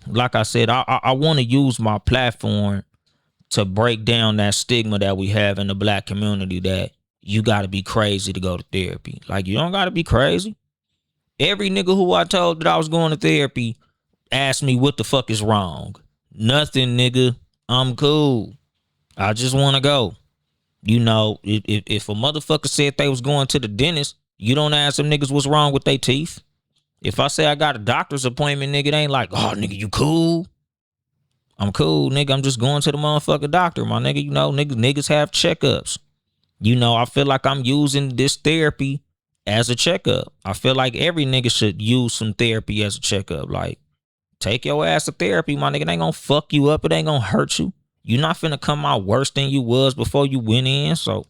I said, I want to use my platform to break down that stigma that we have in the black community that you got to be crazy to go to therapy. Like, you don't got to be crazy. Every nigga who I told that I was going to therapy asked me what the fuck is wrong. Nothing, nigga. I'm cool. I just want to go. If a motherfucker said they was going to the dentist, you don't ask them niggas what's wrong with their teeth. If I say I got a doctor's appointment, nigga, it ain't like, oh, nigga, you cool? I'm cool, nigga. I'm just going to the motherfucking doctor, my nigga. Niggas have checkups. I feel like I'm using this therapy as a checkup. I feel like every nigga should use some therapy as a checkup. Like, take your ass to therapy, my nigga. It ain't gonna fuck you up. It ain't gonna hurt you. You're not finna come out worse than you was before you went in. So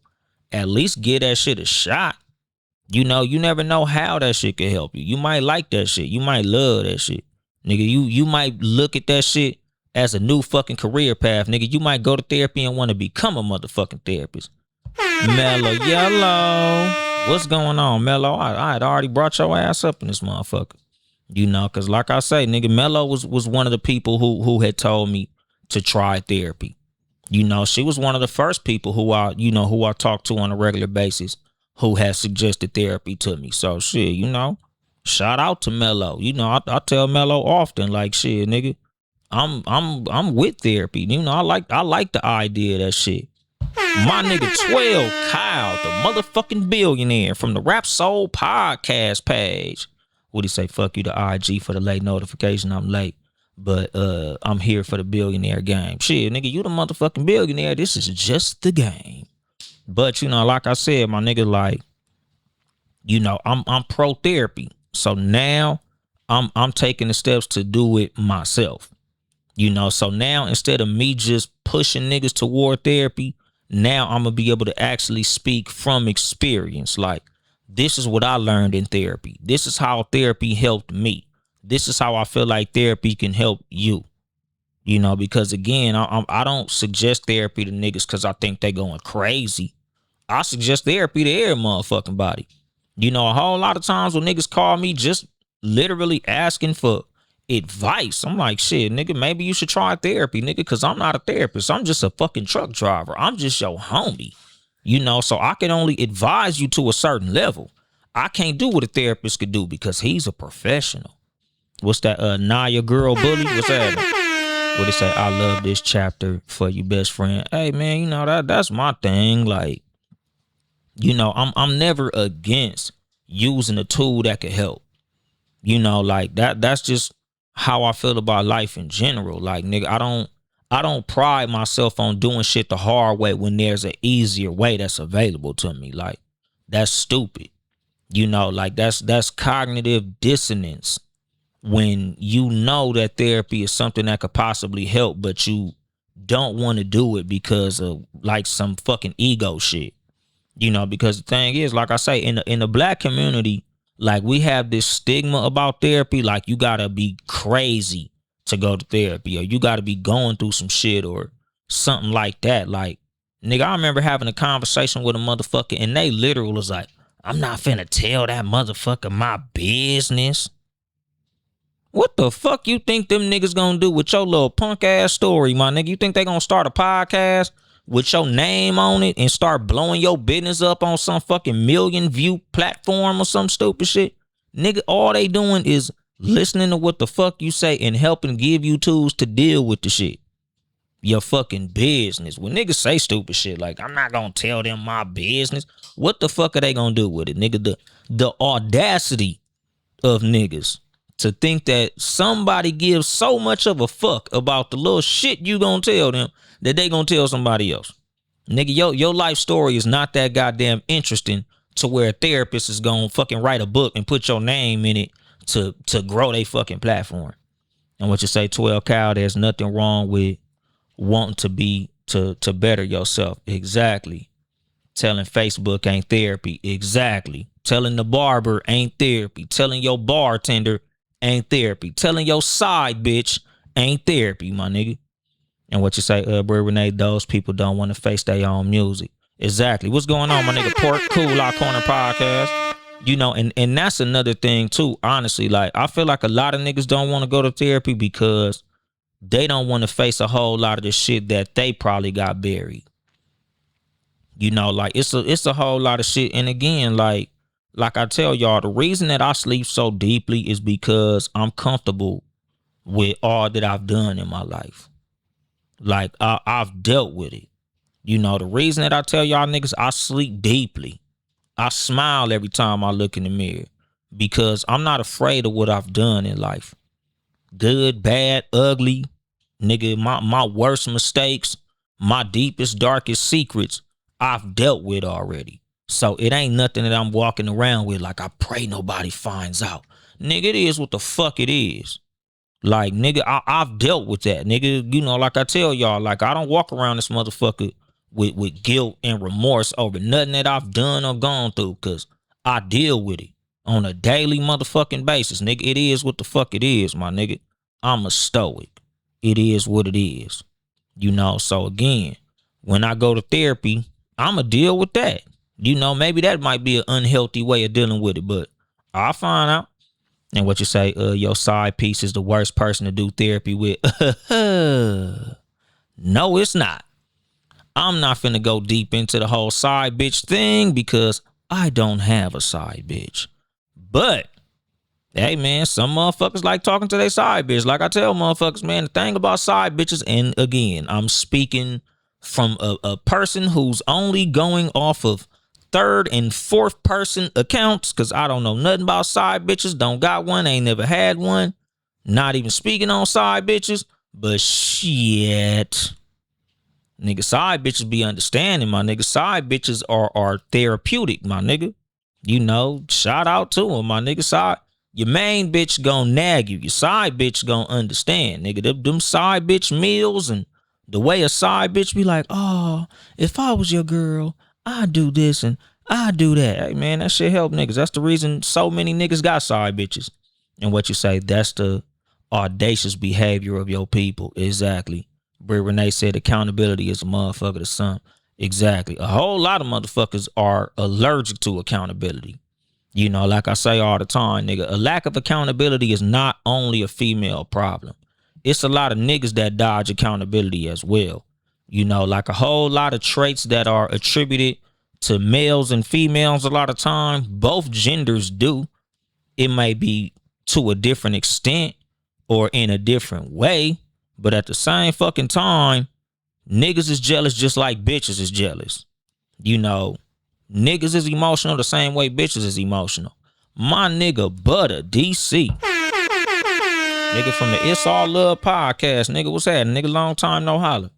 at least give that shit a shot. You never know how that shit can help you. You might like that shit. You might love that shit. Nigga, you might look at that shit as a new fucking career path. Nigga, you might go to therapy and want to become a motherfucking therapist. Mellow Yellow. What's going on, Mellow? I had already brought your ass up in this motherfucker. Because like I say, nigga, Mellow was one of the people who had told me to try therapy. She was one of the first people who I talked to on a regular basis who had suggested therapy to me. So shit, Shout out to Mello. You know, I tell Mello often, like, shit, nigga, I'm with therapy. You know, I like the idea of that shit. My nigga 12 Kyle, the motherfucking billionaire from the Rap Soul podcast page. What he say? Fuck you to IG for the late notification. I'm late, but I'm here for the billionaire game. Shit, nigga, you the motherfucking billionaire. This is just the game. But you know, like I said, my nigga, like, you know, I'm pro therapy. So now I'm taking the steps to do it myself. You know, so now instead of me just pushing niggas toward therapy, now I'm gonna be able to actually speak from experience. Like, this is what I learned in therapy. This is how therapy helped me. This is how I feel like therapy can help you. You know, because again, I don't suggest therapy to niggas because I think they going crazy. I suggest therapy to every motherfucking body. You know, a whole lot of times when niggas call me just literally asking for advice, I'm like, shit, nigga, maybe you should try therapy, nigga, because I'm not a therapist. I'm just a fucking truck driver. I'm just your homie. You know, so I can only advise you to a certain level. I can't do what a therapist could do because he's a professional. What's that, Naya girl bully? What's that? What they say? I love this chapter for you, best friend. Hey, man, you know, that's my thing. Like, you know, I'm never against using a tool that could help. You know, like that's just how I feel about life in general. Like, nigga, I don't pride myself on doing shit the hard way when there's an easier way that's available to me. Like, that's stupid. You know, like that's cognitive dissonance when you know that therapy is something that could possibly help, but you don't want to do it because of like some fucking ego shit. You know, because the thing is, like I say, in the black community, like, we have this stigma about therapy. Like, you gotta be crazy to go to therapy, or you gotta be going through some shit or something like that. Like, nigga, I remember having a conversation with a motherfucker and they literally was like, I'm not finna tell that motherfucker my business. What the fuck you think them niggas gonna do with your little punk ass story, my nigga? You think they gonna start a podcast with your name on it and start blowing your business up on some fucking million view platform or some stupid shit? Nigga, all they doing is listening to what the fuck you say and helping give you tools to deal with the shit. Your fucking business. When niggas say stupid shit like, I'm not gonna tell them my business, what the fuck are they gonna do with it, nigga? The audacity of niggas to think that somebody gives so much of a fuck about the little shit you gonna tell them that they gonna tell somebody else. Nigga, your life story is not that goddamn interesting to where a therapist is gonna fucking write a book and put your name in it to grow their fucking platform. And what you say, 12 Kyle, there's nothing wrong with wanting to be to better yourself. Exactly. Telling Facebook ain't therapy. Exactly. Telling the barber ain't therapy. Telling your bartender ain't therapy. Telling your side bitch ain't therapy, my nigga. And what you say, Bro Renee, those people don't want to face their own music. Exactly. What's going on, my nigga? Pork Cool Our Corner Podcast. You know, and that's another thing too, honestly. Like, I feel like a lot of niggas don't want to go to therapy because they don't want to face a whole lot of the shit that they probably got buried. You know, like, it's a whole lot of shit. And again, like I tell y'all, the reason that I sleep so deeply is because I'm comfortable with all that I've done in my life. Like, I've dealt with it. You know, the reason that I tell y'all niggas I sleep deeply, I smile every time I look in the mirror, because I'm not afraid of what I've done in life. Good, bad, ugly, nigga, my worst mistakes, my deepest, darkest secrets, I've dealt with already. So it ain't nothing that I'm walking around with like, I pray nobody finds out. Nigga, it is what the fuck it is. Like, nigga, I've dealt with that, nigga. You know, like I tell y'all, like, I don't walk around this motherfucker with guilt and remorse over nothing that I've done or gone through, because I deal with it on a daily motherfucking basis, nigga. It is what the fuck it is, my nigga. I'm a stoic. It is what it is. You know, so again, when I go to therapy, I'ma deal with that. You know, maybe that might be an unhealthy way of dealing with it, but I'll find out. And what you say, your side piece is the worst person to do therapy with. No, it's not. I'm not finna go deep into the whole side bitch thing because I don't have a side bitch. But Hey man, some motherfuckers like talking to their side bitch. Like I tell motherfuckers, man, the thing about side bitches, and again, I'm speaking from a person who's only going off of third and fourth person accounts, because I don't know nothing about side bitches, don't got one, ain't never had one, not even speaking on side bitches, but shit. Nigga, side bitches be understanding, my nigga. Side bitches are therapeutic, my nigga. You know, shout out to them, my nigga. Side, your main bitch gonna nag you. Your side bitch gonna understand, nigga. Them side bitch meals and the way a side bitch be like, oh, if I was your girl, I'd do this and I'd do that. Hey, man, that shit help niggas. That's the reason so many niggas got side bitches. And what you say, that's the audacious behavior of your people. Exactly. Brie Renee said accountability is a motherfucker to some. Exactly. A whole lot of motherfuckers are allergic to accountability. You know, like I say all the time, nigga, a lack of accountability is not only a female problem. It's a lot of niggas that dodge accountability as well. You know, like a whole lot of traits that are attributed to males and females a lot of time. Both genders do. It may be to a different extent or in a different way, but at the same fucking time, niggas is jealous just like bitches is jealous. You know, niggas is emotional the same way bitches is emotional. My nigga Butter DC, nigga from the It's All Love podcast, nigga, what's happening? Nigga, long time no holler.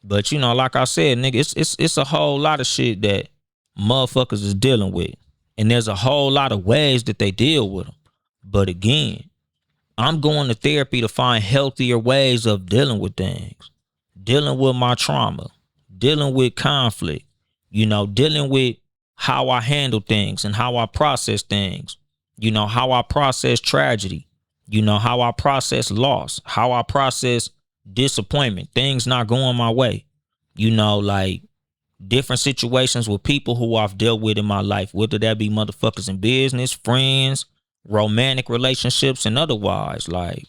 But you know, like I said, nigga, it's a whole lot of shit that motherfuckers is dealing with, and there's a whole lot of ways that they deal with them. But again, I'm going to therapy to find healthier ways of dealing with things, dealing with my trauma, dealing with conflict, you know, dealing with how I handle things and how I process things, you know, how I process tragedy, you know, how I process loss, how I process disappointment, things not going my way, you know, like different situations with people who I've dealt with in my life, whether that be motherfuckers in business, friends, romantic relationships, and otherwise. Like,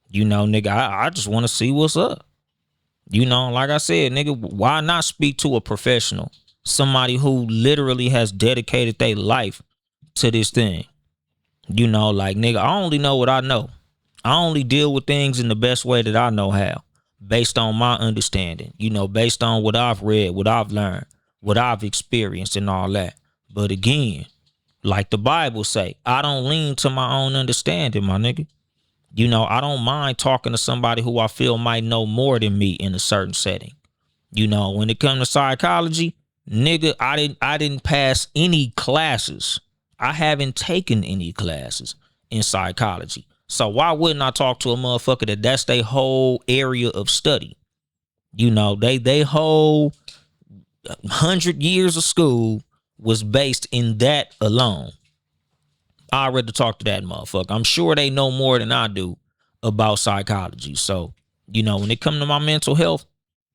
you know, nigga, I just want to see what's up. You know, like I said, nigga, why not speak to a professional? Somebody who literally has dedicated their life to this thing. You know, like, nigga, I only know what I know. I only deal with things in the best way that I know how, based on my understanding, you know, based on what I've read, what I've learned, what I've experienced and all that. But again, like the Bible say, I don't lean to my own understanding, my nigga. You know, I don't mind talking to somebody who I feel might know more than me in a certain setting. You know, when it comes to psychology, nigga, I didn't pass any classes. I haven't taken any classes in psychology. So why wouldn't I talk to a motherfucker that's their whole area of study? You know, they whole 100 years of school was based in that alone. I'd rather talk to that motherfucker. I'm sure they know more than I do about psychology. So, you know, when it comes to my mental health,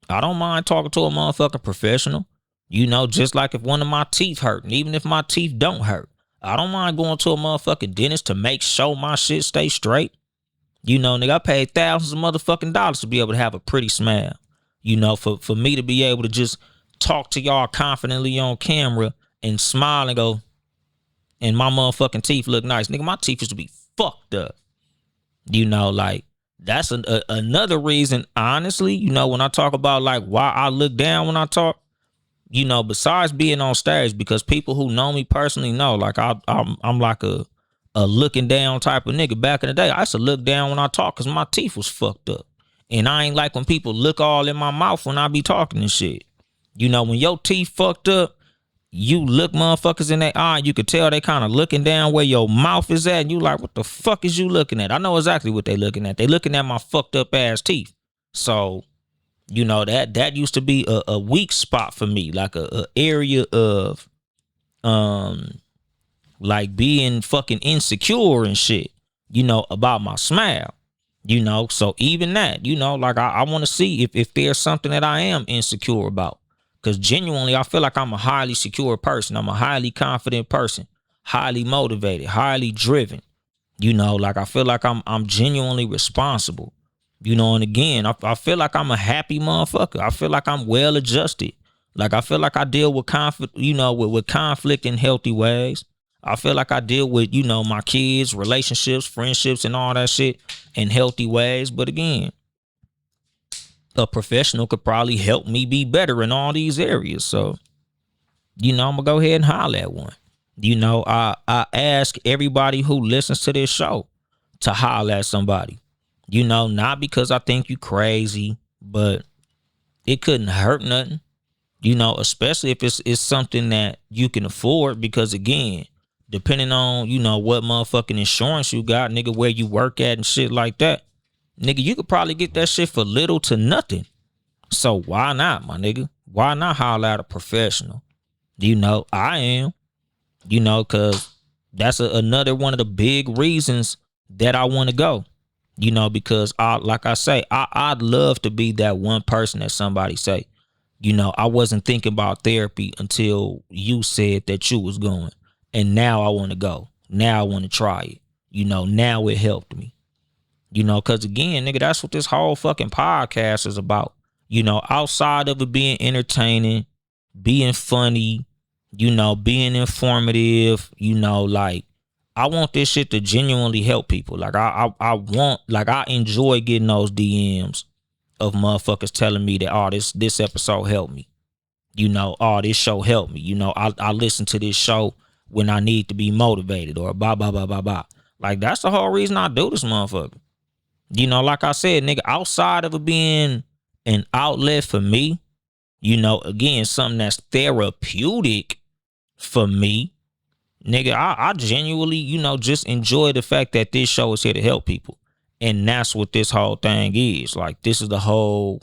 I don't mind talking to a motherfucking professional. You know, just like if one of my teeth hurt, and even if my teeth don't hurt, I don't mind going to a motherfucking dentist to make sure my shit stay straight. You know, nigga, I paid thousands of motherfucking dollars to be able to have a pretty smile. You know, for me to be able to just talk to y'all confidently on camera and smile and go, and my motherfucking teeth look nice. Nigga, my teeth used to be fucked up. You know, like, that's another reason, honestly, you know, when I talk about, like, why I look down when I talk, you know, besides being on stage, because people who know me personally know, like, I'm like a looking down type of nigga. Back in the day, I used to look down when I talk because my teeth was fucked up. And I ain't like when people look all in my mouth when I be talking and shit. You know, when your teeth fucked up, you look motherfuckers in their eye, you could tell they kind of looking down where your mouth is at, and you like, what the fuck is you looking at? I know exactly what they looking at. They looking at my fucked up ass teeth. So, you know, that used to be a weak spot for me, like a area of like being fucking insecure and shit, you know, about my smile. You know, so even that, you know, like I want to see if there's something that I am insecure about. Because genuinely, I feel like I'm a highly secure person. I'm a highly confident person, highly motivated, highly driven. You know, like I feel like I'm genuinely responsible. You know, and again, I feel like I'm a happy motherfucker. I feel like I'm well adjusted. Like I feel like I deal with conflict, you know, with conflict in healthy ways. I feel like I deal with, my kids, relationships, friendships, and all that shit in healthy ways. But again, a professional could probably help me be better in all these areas. So, I'm gonna go ahead and holler at one. I ask everybody who listens to this show to holler at somebody. Not because I think you crazy, but it couldn't hurt nothing. Especially if it's something that you can afford. Because again, depending on, what motherfucking insurance you got, nigga, where you work at and shit like that, nigga, you could probably get that shit for little to nothing. So why not, my nigga? Why not holler at a professional? I am, cause that's another one of the big reasons that I want to go. Because like I say, I'd love to be that one person that somebody say, I wasn't thinking about therapy until you said that you was going. And now I want to go. Now I want to try it. Now it helped me. Because again, nigga, that's what this whole fucking podcast is about. Outside of it being entertaining, being funny, being informative, like I want this shit to genuinely help people. Like I enjoy getting those DMs of motherfuckers telling me that, oh, this episode helped me. Oh, this show helped me. I listen to this show when I need to be motivated or blah, blah, blah, blah, blah. Like, that's the whole reason I do this motherfucker. Like I said, nigga, outside of it being an outlet for me, again, something that's therapeutic for me, nigga, I genuinely, just enjoy the fact that this show is here to help people. And that's what this whole thing is. Like, this is the whole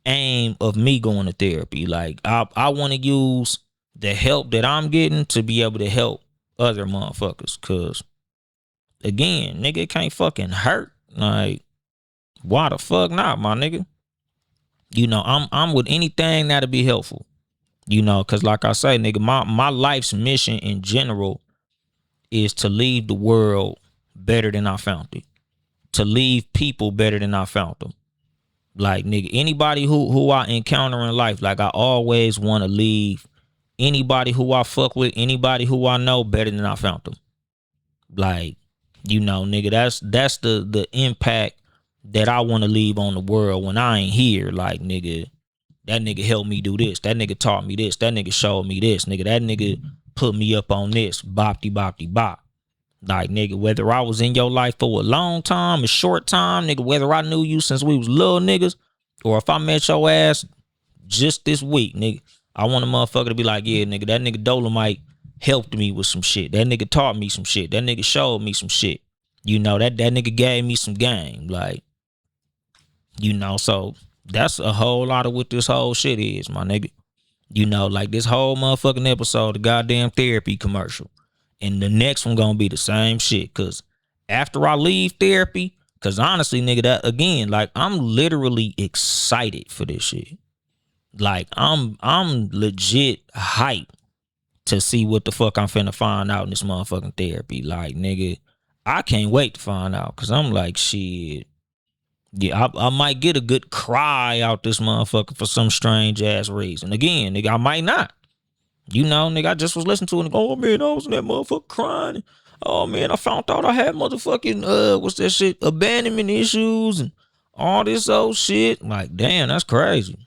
aim of me going to therapy. Like, I want to use the help that I'm getting to be able to help other motherfuckers. Cause again, nigga, it can't fucking hurt. Like, why the fuck not, my nigga? I'm with anything that'll be helpful. Cause like I say, nigga, my life's mission in general is to leave the world better than I found it. To leave people better than I found them. Like, nigga, anybody who I encounter in life, like, I always want to leave anybody who I fuck with, anybody who I know better than I found them. Like, nigga, that's the impact that I want to leave on the world when I ain't here. Like, nigga, that nigga helped me do this. That nigga taught me this. That nigga showed me this. Nigga, that nigga put me up on this. Bopty, bopty, bop. Like, nigga, whether I was in your life for a long time, a short time, nigga, whether I knew you since we was little niggas, or if I met your ass just this week, nigga, I want a motherfucker to be like, yeah, nigga, that nigga Dolemite helped me with some shit. That nigga taught me some shit. That nigga showed me some shit. That nigga gave me some game. Like, so that's a whole lot of what this whole shit is, my nigga. Like this whole motherfucking episode, the goddamn therapy commercial. And the next one gonna be the same shit. Cause after I leave therapy, cause honestly, nigga, that again, like I'm literally excited for this shit. Like I'm legit hyped to see what the fuck I'm finna find out in this motherfucking therapy. Like, nigga, I can't wait to find out. Cause I'm like, shit. Yeah, I might get a good cry out this motherfucker for some strange ass reason. Again, nigga, I might not. Nigga, I just was listening to it and go, oh man, I was in that motherfucker crying. Oh man, I found out I had motherfucking what's that shit? Abandonment issues and all this old shit. Like, damn, that's crazy.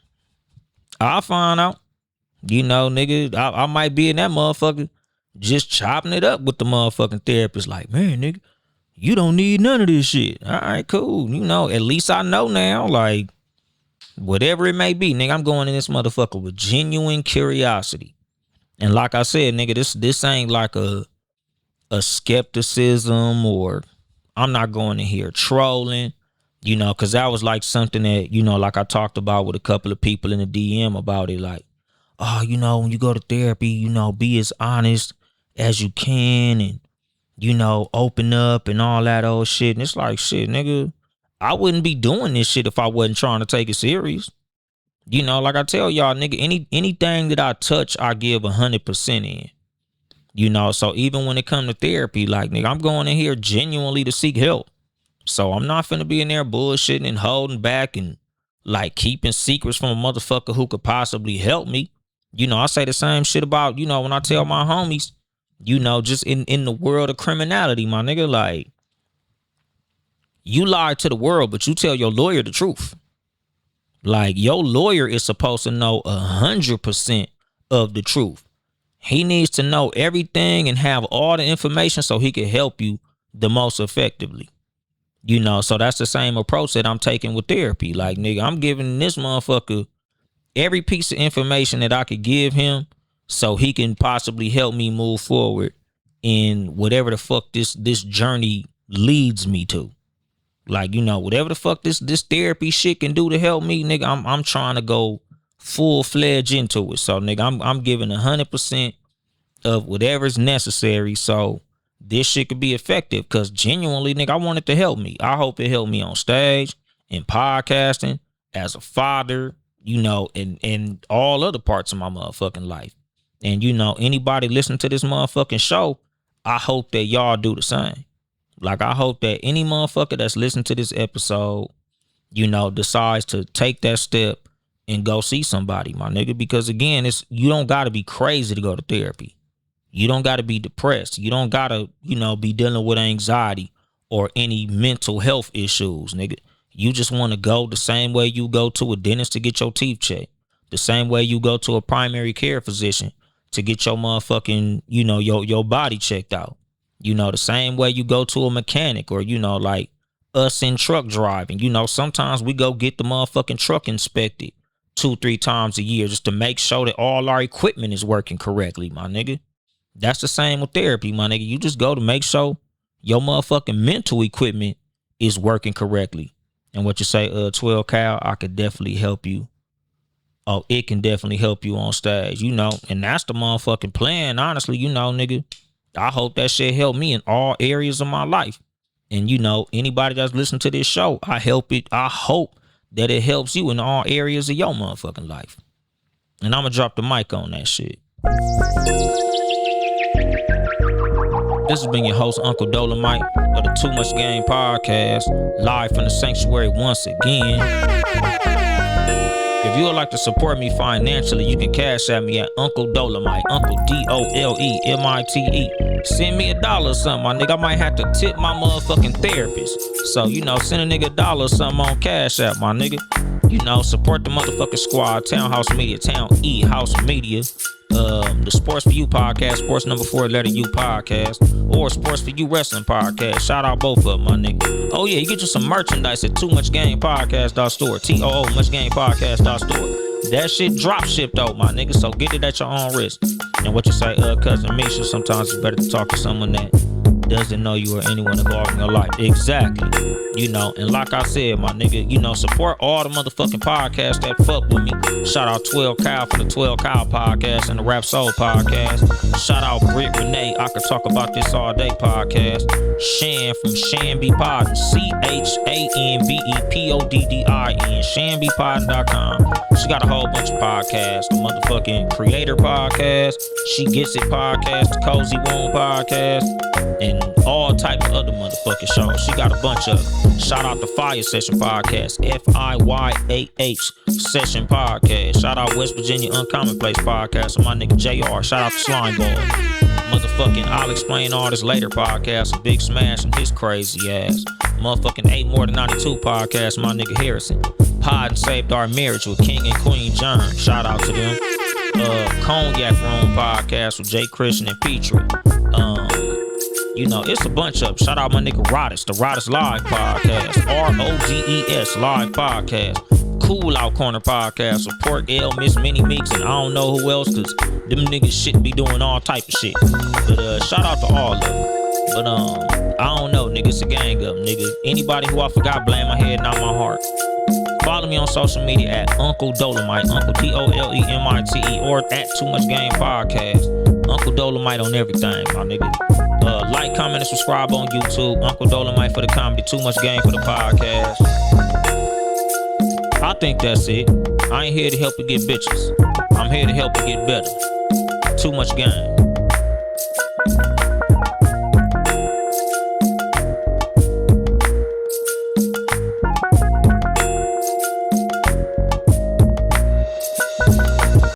I'll find out. Nigga, I might be in that motherfucker just chopping it up with the motherfucking therapist. Like, man, nigga, you don't need none of this shit. All right, cool. At least I know now. Like, whatever it may be, nigga, I'm going in this motherfucker with genuine curiosity. And like I said, nigga, this ain't like a skepticism, or I'm not going in here trolling, because that was like something that, like I talked about with a couple of people in the DM about it. Like, oh, when you go to therapy, be as honest as you can and, open up and all that old shit. And it's like, shit, nigga, I wouldn't be doing this shit if I wasn't trying to take it serious. Like I tell y'all, nigga, anything that I touch, I give 100% in. So even when it come to therapy, like, nigga, I'm going in here genuinely to seek help. So I'm not finna be in there bullshitting and holding back and like keeping secrets from a motherfucker who could possibly help me. I say the same shit about, when I tell my homies, You know, just in the world of criminality, my nigga, like, you lie to the world, but you tell your lawyer the truth. Like, your lawyer is supposed to know 100% of the truth. He needs to know everything and have all the information so he can help you the most effectively. You know, so that's the same approach that I'm taking with therapy. Like, nigga, I'm giving this motherfucker every piece of information that I could give him so he can possibly help me move forward in whatever the fuck this journey leads me to. Like, you know, whatever the fuck this therapy shit can do to help me, nigga, I'm trying to go full-fledged into it. So, nigga, I'm giving 100% of whatever's necessary so this shit could be effective. Because genuinely, nigga, I want it to help me. I hope it helped me on stage, in podcasting, as a father, you know, and all other parts of my motherfucking life. And, you know, anybody listening to this motherfucking show, I hope that y'all do the same. Like, I hope that any motherfucker that's listening to this episode, you know, decides to take that step and go see somebody, my nigga. Because, again, you don't got to be crazy to go to therapy. You don't got to be depressed. You don't got to, you know, be dealing with anxiety or any mental health issues, nigga. You just want to go the same way you go to a dentist to get your teeth checked. The same way you go to a primary care physician to get your motherfucking, you know, your body checked out. You know, the same way you go to a mechanic, or, you know, like us in truck driving. You know, sometimes we go get the motherfucking truck inspected 2-3 times a year just to make sure that all our equipment is working correctly, my nigga. That's the same with therapy, my nigga. You just go to make sure your motherfucking mental equipment is working correctly. And what you say, 12 Cal, I could definitely help you. Oh, it can definitely help you on stage, you know. And that's the motherfucking plan, honestly, you know, nigga. I hope that shit help me in all areas of my life. And, you know, anybody that's listening to this show, I hope that it helps you in all areas of your motherfucking life. And I'm going to drop the mic on that shit. This has been your host, Uncle Dolemite of the Too Much Game podcast, live from the sanctuary once again. If you would like to support me financially, you can cash at me at Uncle Dolemite, Uncle Dolemite. Send me $1 or something, my nigga. I might have to tip my motherfucking therapist. So, you know, send a nigga $1 or something on Cash App, my nigga. You know, support the motherfucking squad, Townhouse Media, Town E House Media. The Sports For You podcast, Sports number 4 letter U podcast, or Sports For You Wrestling podcast. Shout out both of them, my nigga. Oh yeah, you get you some merchandise at Too Much Game Podcast.store, TOO Much Game Podcast.store. That shit drop shipped out, my nigga, so get it at your own risk. And what you say, cousin Misha, sometimes it's better to talk to someone that doesn't know you or anyone involved in your life. Exactly. You know, and like I said, my nigga, you know, support all the motherfucking podcasts that fuck with me. Shout out 12 Kyle for the 12 Kyle podcast and the Rap Soul podcast. Shout out Britt Renee, I could talk about this all day podcast. Shan from Shanby Poddin, ChanBePoddin, ShanBePoddin.com. She got a whole bunch of podcasts. The motherfucking Creator podcast, She Gets It podcast, the Cozy Womb podcast, and all type of other motherfucking shows. She got a bunch of them. Shout out the Fire Session podcast, FIYAH Session podcast. Shout out West Virginia Uncommon Place podcast with my nigga JR. Shout out to Slime Ball. Motherfucking I'll Explain All This Later podcast with Big Smash and his crazy ass. Motherfucking 8 More Than 92 podcast, my nigga Harrison. Pod and Saved Our Marriage with King and Queen John. Shout out to them. Cognac Room podcast with Jay Christian and Petrie. You know, it's a bunch of them. Shout out my nigga Rodis, the Rodis Live podcast, RODES Live podcast, Cool Out Corner podcast, Support L, Miss Minnie Meeks, and I don't know who else, cause them niggas shit be doing all type of shit. But shout out to all of them. But I don't know, nigga, it's a gang of them, nigga. Anybody who I forgot, blame my head, not my heart. Follow me on social media at Uncle Dolemite, Uncle Dolemite, or at Too Much Game Podcast. Uncle Dolemite on everything, my nigga. Like, comment, and subscribe on YouTube. Uncle Dolemite for the comedy, Too Much Game for the podcast. I think that's it. I ain't here to help you get bitches. I'm here to help you get better. Too Much Game.